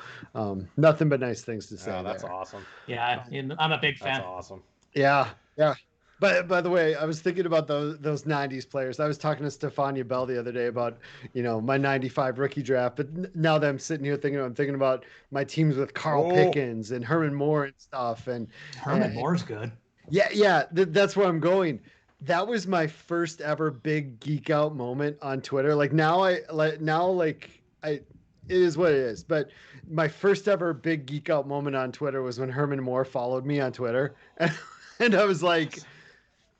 nothing but nice things to say. That's awesome. Yeah, I'm a big fan. That's awesome. Yeah, yeah. But by the way, I was thinking about those '90s players. I was talking to Stefania Bell the other day about my '95 rookie draft. But now that I'm sitting here I'm thinking about my teams with Carl Oh, Pickens and Herman Moore and stuff. Herman And Moore's good. yeah, that's where I'm going. That was my first ever big geek out moment on Twitter. Like now, it is what it is. But my first ever big geek out moment on Twitter was when Herman Moore followed me on Twitter, and I was like,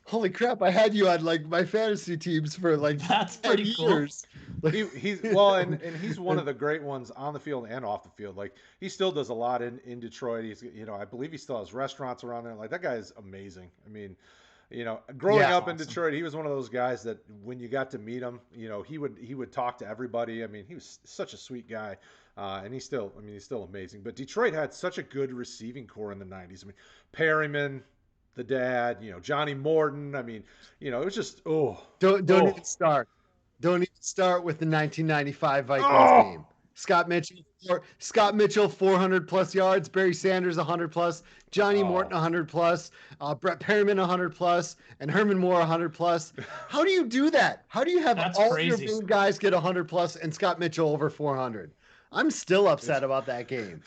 "Holy crap! I had you on like my fantasy teams for like That's 10 pretty cool. years." he's well, and he's one of the great ones on the field and off the field. Like he still does a lot in Detroit. He's I believe he still has restaurants around there. Like that guy is amazing. I mean, growing Yeah, up in awesome. Detroit, he was one of those guys that when you got to meet him, he would talk to everybody. I mean, he was such a sweet guy, and he's still amazing. But Detroit had such a good receiving core in the '90s. I mean, Perryman, the dad, Johnny Morton. I mean, it was just don't oh. even start. Don't even start with the 1995 Vikings Oh! game. Scott Mitchell 400 plus yards, Barry Sanders 100 plus, Johnny Morton 100 plus, Brett Perriman 100 plus, and Herman Moore 100 plus. How do you do that? How do you have That's all crazy. your big guys get 100 plus and Scott Mitchell over 400? I'm still upset about that game.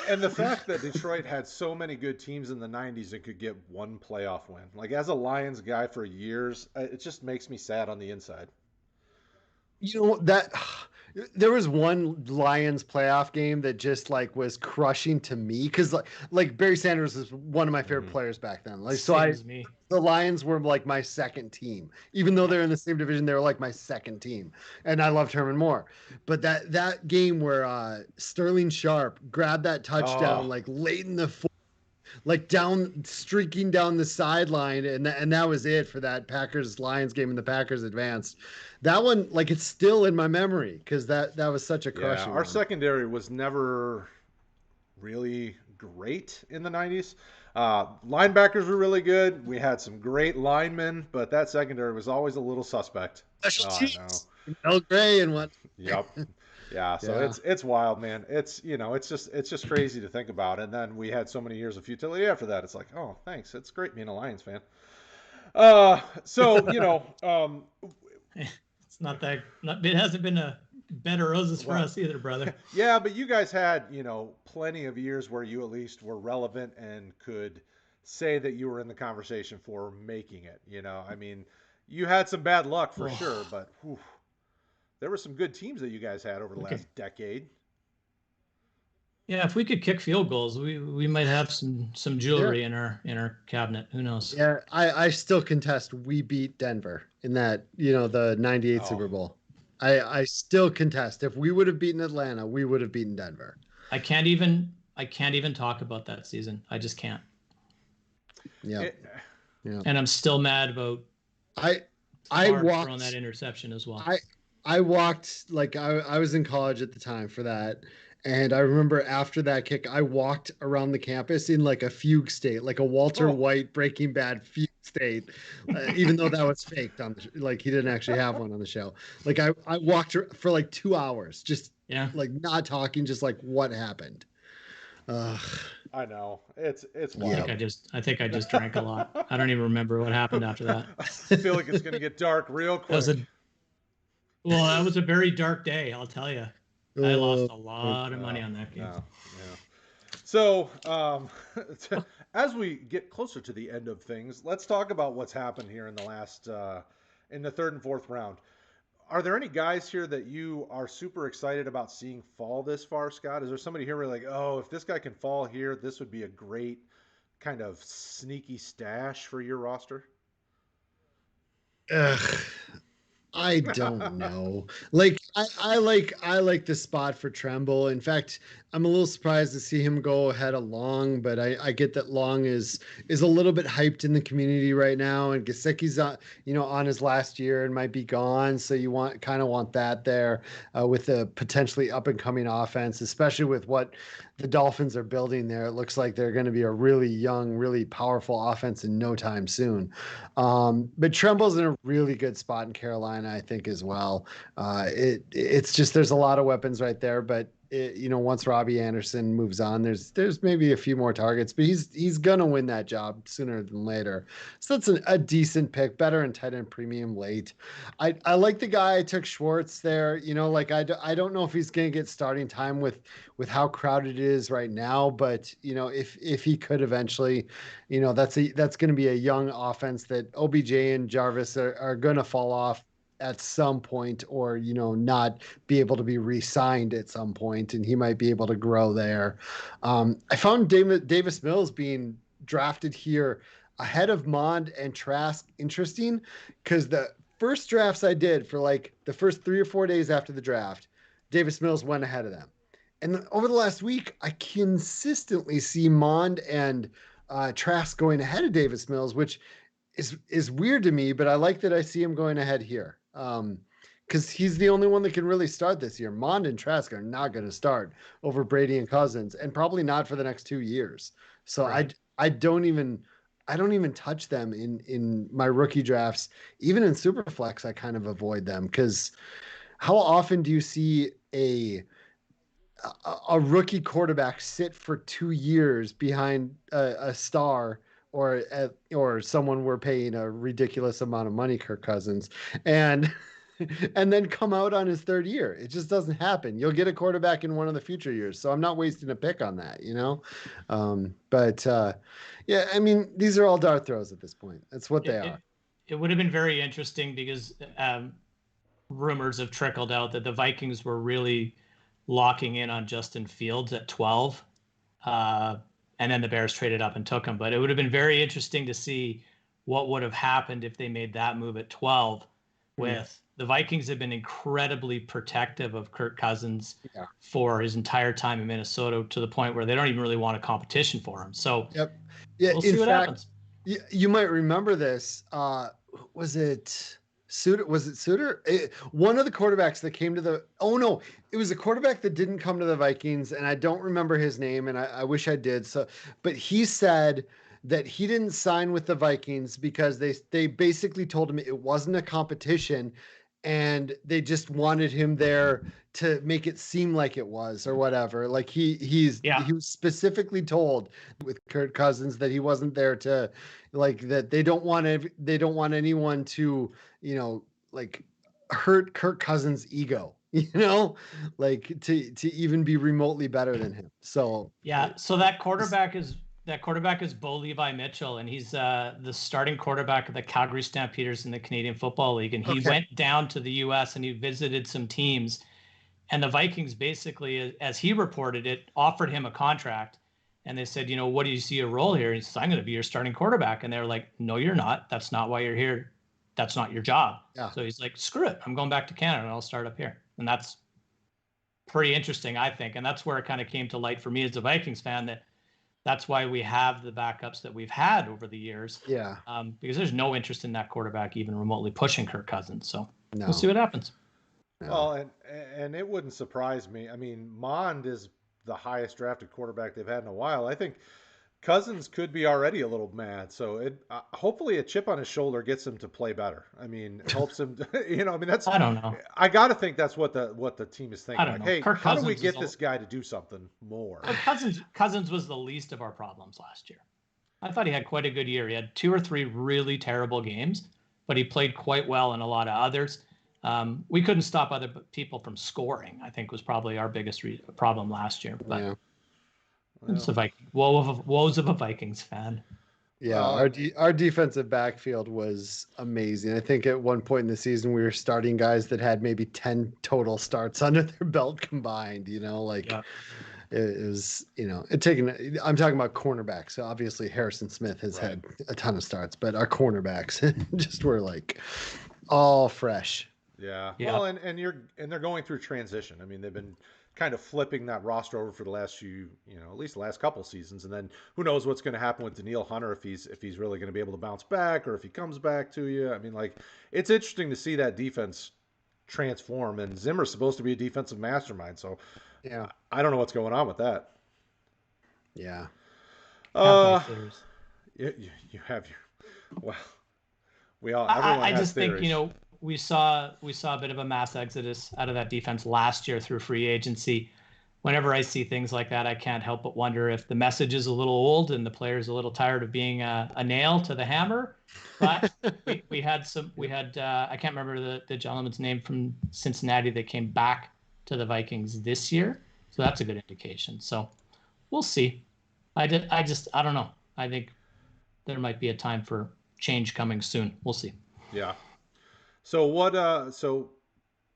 And the fact that Detroit had so many good teams in the '90s and could get one playoff win, like as a Lions guy for years, it just makes me sad on the inside. That there was one Lions playoff game that just like was crushing to me because like Barry Sanders is one of my favorite players back then. Like Same as me. the Lions were like my second team, even though they're in the same division. They were like my second team, and I loved Herman Moore. But that game where Sterling Sharp grabbed that touchdown like late in the like streaking down the sideline, and that was it for that Packers Lions game, and the Packers advanced. That one, like, it's still in my memory because that was such a crushing. Our secondary was never really great in the '90s. Linebackers were really good. We had some great linemen, but that secondary was always a little suspect. Special teams, Mel Gray and what? Yep. Yeah, so it's wild, man. It's it's just crazy to think about. And then we had so many years of futility after that. It's like, oh, thanks. It's great being a Lions fan. It's not that. It hasn't been a bed of roses for us either, brother. Yeah, but you guys had plenty of years where you at least were relevant and could say that you were in the conversation for making it. I mean, you had some bad luck for sure, but whew, there were some good teams that you guys had over the last decade. Yeah, if we could kick field goals, we might have some jewelry in our cabinet. Who knows? Yeah, I still contest we beat Denver in that the '98 Super Bowl. I still contest if we would have beaten Atlanta, we would have beaten Denver. I can't even talk about that season. I just can't. Yeah. And I'm still mad about I walked throwing that interception as well. I walked like I was in college at the time for that. And I remember after that kick, I walked around the campus in like a fugue state, like a Walter White Breaking Bad fugue state, even though that was faked like he didn't actually have one on the show. Like I walked for like 2 hours, just like not talking, just like what happened. I know it's wild. I think I just drank a lot. I don't even remember what happened after that. I feel like it's gonna get dark real quick. That was a very dark day, I'll tell you. I lost a lot of money on that game. Yeah. So, as we get closer to the end of things, let's talk about what's happened here in the last, in the third and fourth round. Are there any guys here that you are super excited about seeing fall this far, Scott? Is there somebody here where you're like, oh, if this guy can fall here, this would be a great kind of sneaky stash for your roster? I don't know. Like I like the spot for Tremble. In fact, I'm a little surprised to see him go ahead of Long, but I get that Long is a little bit hyped in the community right now, and Gesicki's on his last year and might be gone, so you want that there with the potentially up and coming offense, especially with what the Dolphins are building there. It looks like they're going to be a really young, really powerful offense in no time soon. But Tremble's in a really good spot in Carolina, I think, as well. It's just there's a lot of weapons right there, but once Robbie Anderson moves on, there's maybe a few more targets, but he's gonna win that job sooner than later. So that's a decent pick, better in tight end premium late. I like the guy. I took Schwartz there. I don't know if he's gonna get starting time with how crowded it is right now, but if he could eventually, that's gonna be a young offense that OBJ and Jarvis are gonna fall off at some point, or not be able to be re-signed at some point, and he might be able to grow there. I found Davis Mills being drafted here ahead of Mond and Trask interesting, because the first drafts I did for like the first 3 or 4 days after the draft, Davis Mills went ahead of them, and over the last week I consistently see Mond and Trask going ahead of Davis Mills, which is weird to me, but I like that I see him going ahead here. Because he's the only one that can really start this year. Mond and Trask are not going to start over Brady and Cousins, and probably not for the next 2 years. So right. I don't even touch them in my rookie drafts. Even in Superflex, I kind of avoid them, because how often do you see a rookie quarterback sit for 2 years behind a star, or someone we're paying a ridiculous amount of money, Kirk Cousins, and then come out on his 3rd year? It just doesn't happen. You'll get a quarterback in one of the future years, so I'm not wasting a pick on that, yeah, I mean, these are all dart throws at this point. That's what they are. It would have been very interesting, because rumors have trickled out that the Vikings were really locking in on Justin Fields at 12. And then the Bears traded up and took him. But it would have been very interesting to see what would have happened if they made that move at 12. With the Vikings have been incredibly protective of Kirk Cousins for his entire time in Minnesota, to the point where they don't even really want a competition for him. So we'll see what happens. You might remember this. Was it Suter? One of the quarterbacks that came to it was a quarterback that didn't come to the Vikings, and I don't remember his name, and I wish I did. But he said that he didn't sign with the Vikings because they basically told him it wasn't a competition, and they just wanted him there to make it seem like it was, or whatever. Like he was specifically told with Kirk Cousins that he wasn't there to, like, that they don't want anyone to, like, hurt Kirk Cousins' ego, like to even be remotely better than him. So so that quarterback is Bo Levi Mitchell, and he's the starting quarterback of the Calgary Stampeders in the Canadian Football League. And he went down to the U.S. and he visited some teams, and the Vikings basically, as he reported it, offered him a contract. And they said, what do you see a role here? He says, I'm going to be your starting quarterback. And they're like, no, you're not. That's not why you're here. That's not your job. Yeah. So he's like, screw it. I'm going back to Canada and I'll start up here. And that's pretty interesting, I think. And that's where it kind of came to light for me as a Vikings fan, that's why we have the backups that we've had over the years. Yeah. Because there's no interest in that quarterback even remotely pushing Kirk Cousins. So we'll see what happens. No. Well, and it wouldn't surprise me. I mean, Mond is the highest drafted quarterback they've had in a while. I think Cousins could be already a little mad. So hopefully a chip on his shoulder gets him to play better. I mean, it helps him. That's. I don't know. I got to think that's what the team is thinking. I don't know. Hey, Kirk how Cousins do we get this guy to do something more? Cousins was the least of our problems last year. I thought he had quite a good year. He had 2 or 3 really terrible games, but he played quite well in a lot of others. We couldn't stop other people from scoring, I think, was probably our biggest problem last year. But it's the Viking. Woes of a Vikings fan. Yeah, our defensive backfield was amazing. I think at one point in the season we were starting guys that had maybe 10 total starts under their belt combined. It was, I'm talking about cornerbacks. So obviously Harrison Smith has had a ton of starts, but our cornerbacks just were like all fresh. Yeah. Well, and they're going through transition. I mean, they've been kind of flipping that roster over for the last few, at least the last couple seasons, and then who knows what's going to happen with Danielle Hunter if he's really going to be able to bounce back, or if he comes back to you. I mean, like, it's interesting to see that defense transform, and Zimmer's supposed to be a defensive mastermind, so I don't know what's going on with that. Yeah. You have your everyone I has just theories. think we saw a bit of a mass exodus out of that defense last year through free agency. whenever I see things like that, I can't help but wonder if the message is a little old and the player's a little tired of being a nail to the hammer. But we had I can't remember the gentleman's name from Cincinnati that came back to the Vikings this year. So that's a good indication. So we'll see. I don't know. I think there might be a time for change coming soon. We'll see. Yeah. So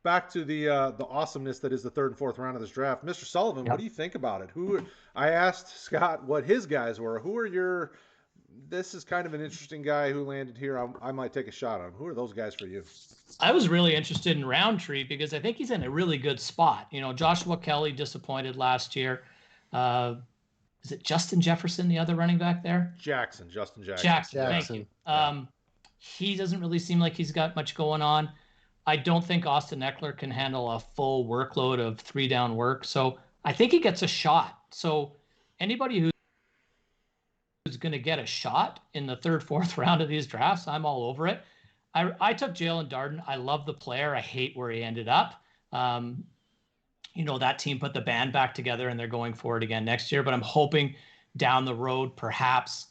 back to the awesomeness that is the third and fourth round of this draft. Mr. Sullivan, what do you think about it? I asked Scott what his guys were. Who are your? This is kind of an interesting guy who landed here. I might take a shot on him. Who are those guys for you? I was really interested in Roundtree because I think he's in a really good spot. Joshua Kelly disappointed last year. Is it Justin Jefferson, the other running back there? Justin Jackson. Thank you. He doesn't really seem like he's got much going on. I don't think Austin Eckler can handle a full workload of 3-down work. So I think he gets a shot. So anybody who's going to get a shot in the third, fourth round of these drafts, I'm all over it. I took Jalen Darden. I love the player. I hate where he ended up. That team put the band back together and they're going for it again next year. But I'm hoping down the road, perhaps,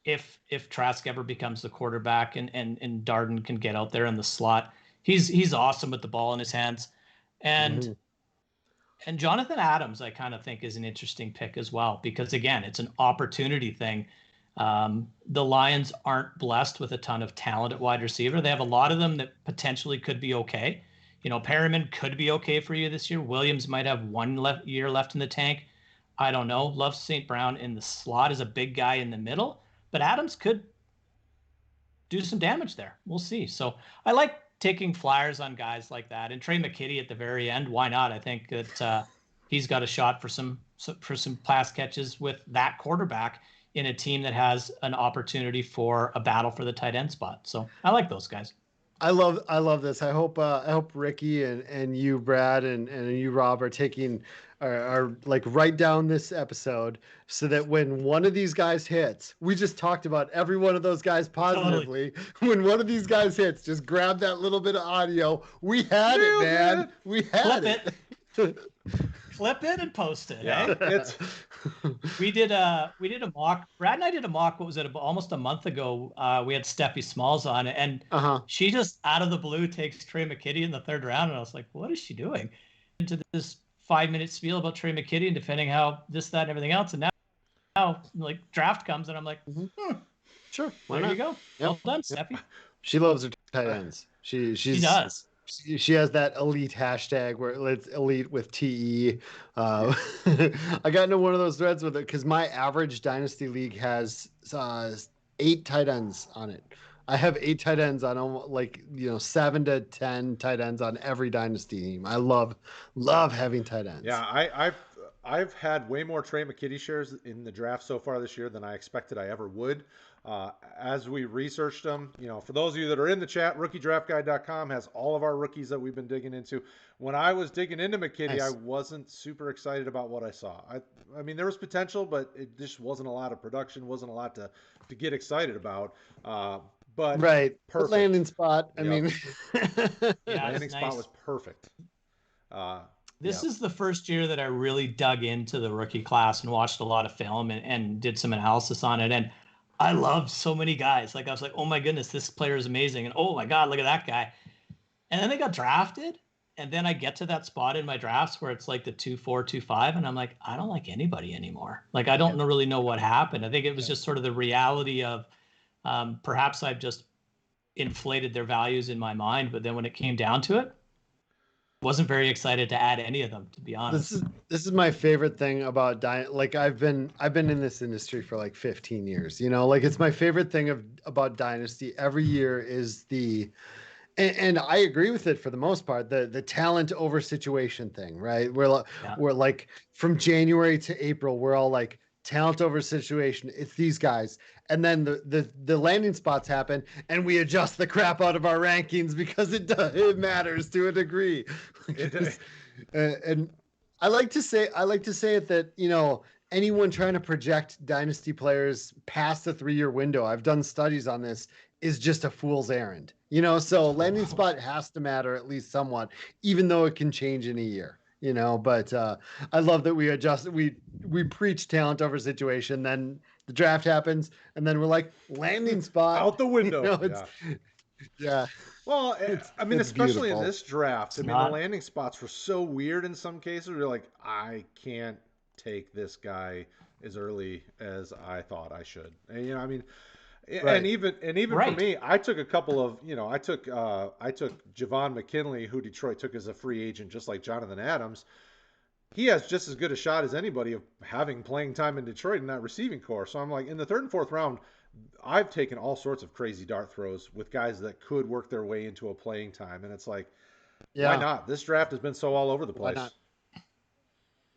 if Trask ever becomes the quarterback and Darden can get out there in the slot, he's awesome with the ball in his hands. And Jonathan Adams, I kind of think is an interesting pick as well, because again, it's an opportunity thing. The Lions aren't blessed with a ton of talent at wide receiver. They have a lot of them that potentially could be okay. Perriman could be okay for you this year. Williams might have 1 year left in the tank. I don't know. Love St. Brown in the slot as a big guy in the middle, but Adams could do some damage there. We'll see. So I like taking flyers on guys like that. And Trey McKitty at the very end, why not? I think that he's got a shot for some pass catches with that quarterback in a team that has an opportunity for a battle for the tight end spot. So I like those guys. I love this. I hope Ricky and you, Brad, and you, Rob, are taking are like write down this episode so that when one of these guys hits, we just talked about every one of those guys positively. Totally. When one of these guys hits, just grab that little bit of audio. We had it, man. We had it. Clip it and post it. Yeah, We did a mock. Brad and I did a mock. What was it? Almost a month ago. We had Steffi Smalls on, and she just out of the blue takes Trey McKitty in the third round, and I was like, "What is she doing?" Into this 5-minute spiel about Trey McKitty and defending how this, that, and everything else, and now like draft comes, and I'm like, sure, there you go. Yep. Well done, Steffi. She loves her tight ends. She does. She has that elite hashtag where it's elite with TE. I got into one of those threads with it because my average Dynasty League has 8 tight ends on it. I have 8 tight ends on 7 to 10 tight ends on every Dynasty team. I love having tight ends. Yeah, I've had way more Trey McKitty shares in the draft so far this year than I expected I ever would. As we researched them, for those of you that are in the chat, rookiedraftguide.com has all of our rookies that we've been digging into. When I was digging into McKitty, nice. I wasn't super excited about what I saw. I mean, there was potential, but it just wasn't a lot of production, wasn't a lot to get excited about. But right, perfect landing spot. I mean, landing spot was perfect. This is the first year that I really dug into the rookie class and watched a lot of film and did some analysis on it. And I loved so many guys. Like I was like, oh my goodness, this player is amazing. And oh my God, look at that guy. And then they got drafted. And then I get to that spot in my drafts where it's like the 2-4, 2-5. And I'm like, I don't like anybody anymore. Like, I don't really know what happened. I think it was just sort of the reality of perhaps I've just inflated their values in my mind. But then when it came down to it, wasn't very excited to add any of them, to be honest. This is my favorite thing about like I've been in this industry for like 15 years. Like it's my favorite thing about Dynasty every year is and I agree with it for the most part, the talent over situation thing, right? We're like from January to April, we're all like talent over situation. It's these guys. And then the landing spots happen and we adjust the crap out of our rankings because it matters to a degree. And I like to say it that, anyone trying to project Dynasty players past the 3-year window, I've done studies on this, is just a fool's errand. So landing spot has to matter at least somewhat, even though it can change in a year. But I love that we preach talent over situation. Then the draft happens, and then we're like landing spot Out the window. It's yeah. Well, I mean, It's especially in beautiful. this draft, It's I mean, the not. landing spots were so weird in some cases. You're like, I can't take this guy as early as I thought I should. And, I mean, Right. and even for Right. me, I took a couple of, I took Javon McKinley, who Detroit took as a free agent, just like Jonathan Adams. He has just as good a shot as anybody of having playing time in Detroit in that receiving core. So I'm like, in the third and fourth round, I've taken all sorts of crazy dart throws with guys that could work their way into a playing time, and it's like, why not? This draft has been so all over the Why place. not?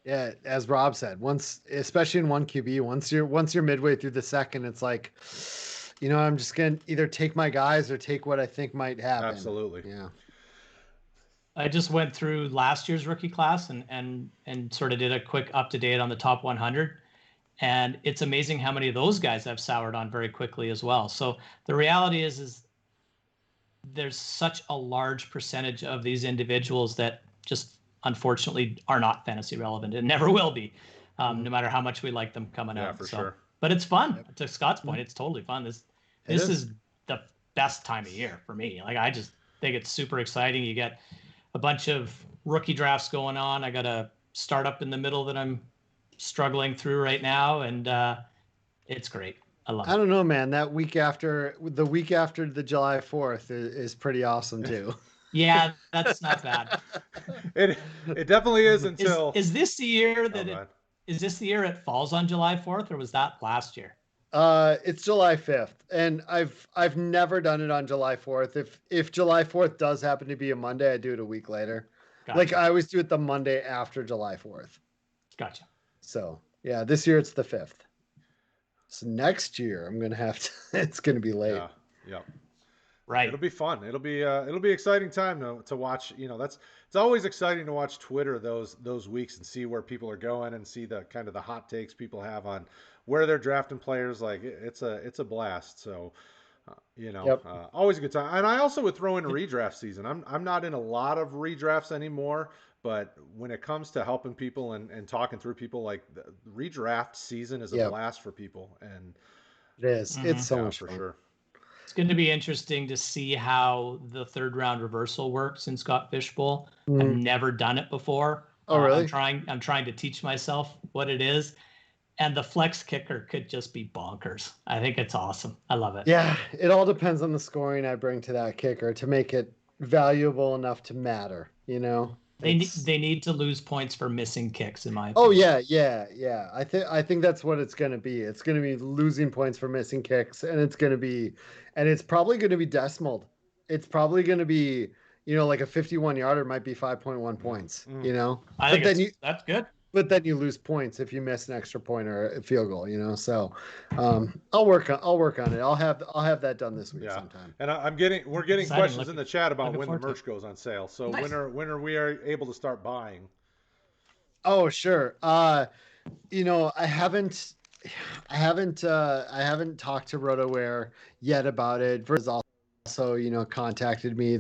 Yeah, as Rob said, especially in one QB, once you're midway through the second, it's like, I'm just gonna either take my guys or take what I think might happen. Absolutely. Yeah. I just went through last year's rookie class and sort of did a quick up to date on the top 100. And it's amazing how many of those guys I've soured on very quickly as well. So the reality is there's such a large percentage of these individuals that just unfortunately are not fantasy relevant and never will be, no matter how much we like them coming out. Yeah, for sure. But it's fun. Yep. To Scott's point, it's totally fun. This is the best time of year for me. Like, I just think it's super exciting. You get a bunch of rookie drafts going on. I got a startup in the middle that I'm struggling through right now, and it's great. I love it. I don't know, man. That week after the July 4th is pretty awesome too. Yeah, that's not bad. It definitely is until is this the year that is this the year it falls on July 4th, or was that last year? It's July 5th, and I've never done it on July 4th. If July 4th does happen to be a Monday, I do it a week later. Gotcha. Like, I always do it the Monday after July 4th. Gotcha. So yeah, this year it's the 5th. So next year I'm gonna have to. It's gonna be late. Yeah. Right. It'll be fun. It'll be exciting time to watch. It's always exciting to watch Twitter those weeks and see where people are going and see the kind of the hot takes people have on where they're drafting players. Like, it's a blast. So, always a good time. And I also would throw in a redraft season. I'm not in a lot of redrafts anymore, but when it comes to helping people and talking through people, like, the redraft season is a blast for people. And it is. Mm-hmm. It's so much for fun. sure. It's going to be interesting to see how the third round reversal works in Scott Fishbowl. I've never done it before. Oh, really? I'm trying to teach myself what it is. And the flex kicker could just be bonkers. I think it's awesome. I love it. Yeah, it all depends on the scoring I bring to that kicker to make it valuable enough to matter, They need to lose points for missing kicks, in my opinion. Oh yeah. I think that's what it's going to be. It's going to be losing points for missing kicks, and it's probably going to be decimaled. It's probably going to be, like a 51-yarder might be 5.1 points. I think that's good. But then you lose points if you miss an extra point or a field goal. So I'll work on it. I'll have that done this week sometime. And we're getting questions in the chat about when the merch goes on sale. So nice. when are we able to start buying? Oh, sure. I haven't talked to RotoWare yet about it. Ver's also, contacted me.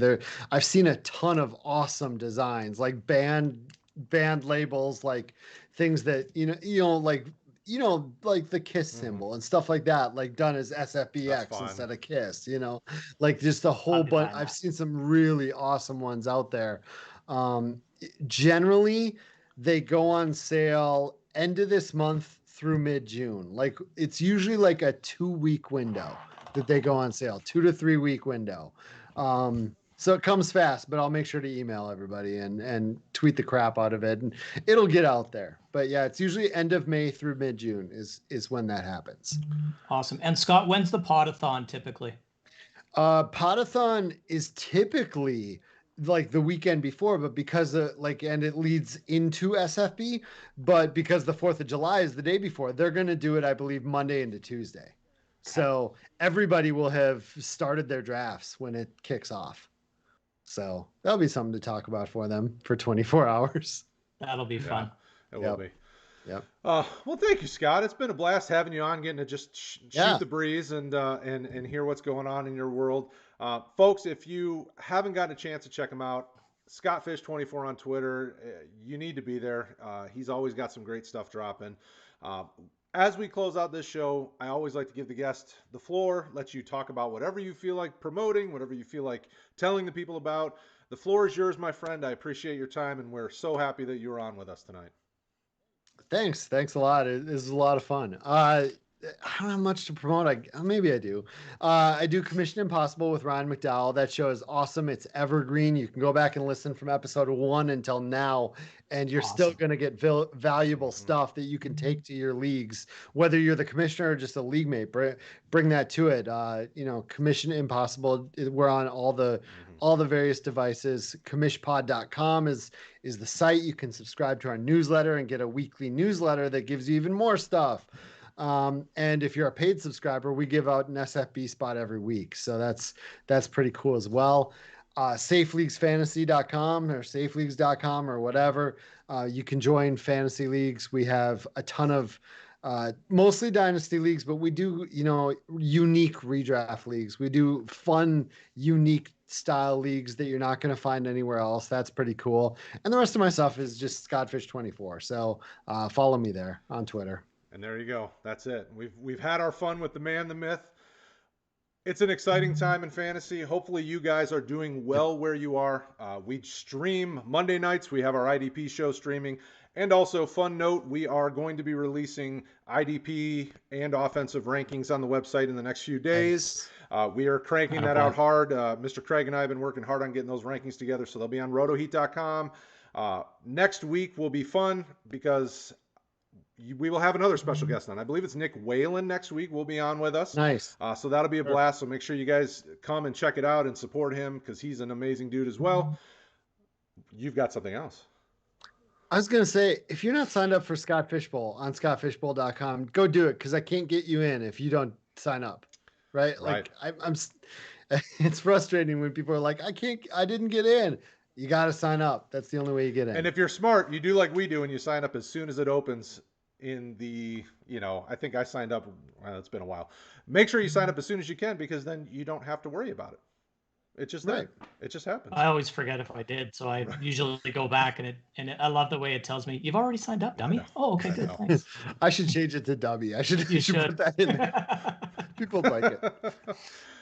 I've seen a ton of awesome designs, like band labels, like things that like the KISS symbol and stuff like that, like done as SFBX instead of KISS, like just a whole bunch. I've seen some really awesome ones out there. Generally they go on sale end of this month through mid-June. Like, it's usually like a 2-week window that they go on sale, 2 to 3 week window. So it comes fast, but I'll make sure to email everybody and tweet the crap out of it, and it'll get out there. But yeah, it's usually end of May through mid-June is when that happens. Awesome. And Scott, when's the podathon typically? Podathon is typically like the weekend before, but because and it leads into SFB, but because the 4th of July is the day before, they're going to do it, I believe, Monday into Tuesday. Okay. So everybody will have started their drafts when it kicks off. So that'll be something to talk about for them for 24 hours. That'll be fun. It will be. Yep. Well, thank you, Scott. It's been a blast having you on, getting to just shoot the breeze and hear what's going on in your world. Folks, if you haven't gotten a chance to check them out, Scottfish24 on Twitter. You need to be there. He's always got some great stuff dropping. As we close out this show, I always like to give the guest the floor, let you talk about whatever you feel like promoting, whatever you feel like telling the people about. The floor is yours, my friend. I appreciate your time, and we're so happy that you were on with us tonight. Thanks a lot. This is a lot of fun. I don't have much to promote. Maybe I do. I do Commission Impossible with Ryan McDowell. That show is awesome. It's evergreen. You can go back and listen from episode 1 until now, and you're still going to get valuable stuff that you can take to your leagues, whether you're the commissioner or just a league mate. Bring that to it. Commission Impossible. We're on all the various devices. Commishpod.com is the site. You can subscribe to our newsletter and get a weekly newsletter that gives you even more stuff. And if you're a paid subscriber, we give out an SFB spot every week. So that's pretty cool as well. SafeLeaguesFantasy.com or SafeLeagues.com or whatever. You can join fantasy leagues. We have a ton of mostly dynasty leagues, but we do, unique redraft leagues. We do fun, unique style leagues that you're not going to find anywhere else. That's pretty cool. And the rest of my stuff is just Scottfish24. So follow me there on Twitter. And there you go. That's it. We've had our fun with the man, the myth. It's an exciting time in fantasy. Hopefully you guys are doing well where you are. We stream Monday nights. We have our IDP show streaming. And also, fun note, we are going to be releasing IDP and offensive rankings on the website in the next few days. We are cranking that out hard. Mr. Craig and I have been working hard on getting those rankings together, so they'll be on RotoHeat.com. Next week will be fun because we will have another special guest on. I believe it's Nick Whalen next week will be on with us. Nice. So that'll be a blast. So make sure you guys come and check it out and support him because he's an amazing dude as well. You've got something else. I was going to say, if you're not signed up for Scott Fishbowl on scottfishbowl.com, go do it because I can't get you in if you don't sign up. Right? Like I'm it's frustrating when people are like, I didn't get in. You got to sign up. That's the only way you get in. And if you're smart, you do like we do and you sign up as soon as it opens in the, I think I signed up. Well, it's been a while. Make sure you sign up as soon as you can because then you don't have to worry about it. It just it just happens. I always forget if I did, so I usually go back and I love the way it tells me you've already signed up, dummy. Oh, okay, good. Thanks. I should change it to dummy. You should put that in there. People like it.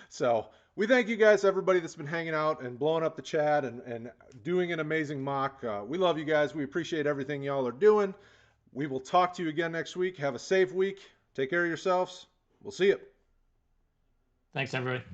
So we thank you guys, everybody that's been hanging out and blowing up the chat and doing an amazing mock. We love you guys. We appreciate everything y'all are doing. We will talk to you again next week. Have a safe week. Take care of yourselves. We'll see you. Thanks, everybody.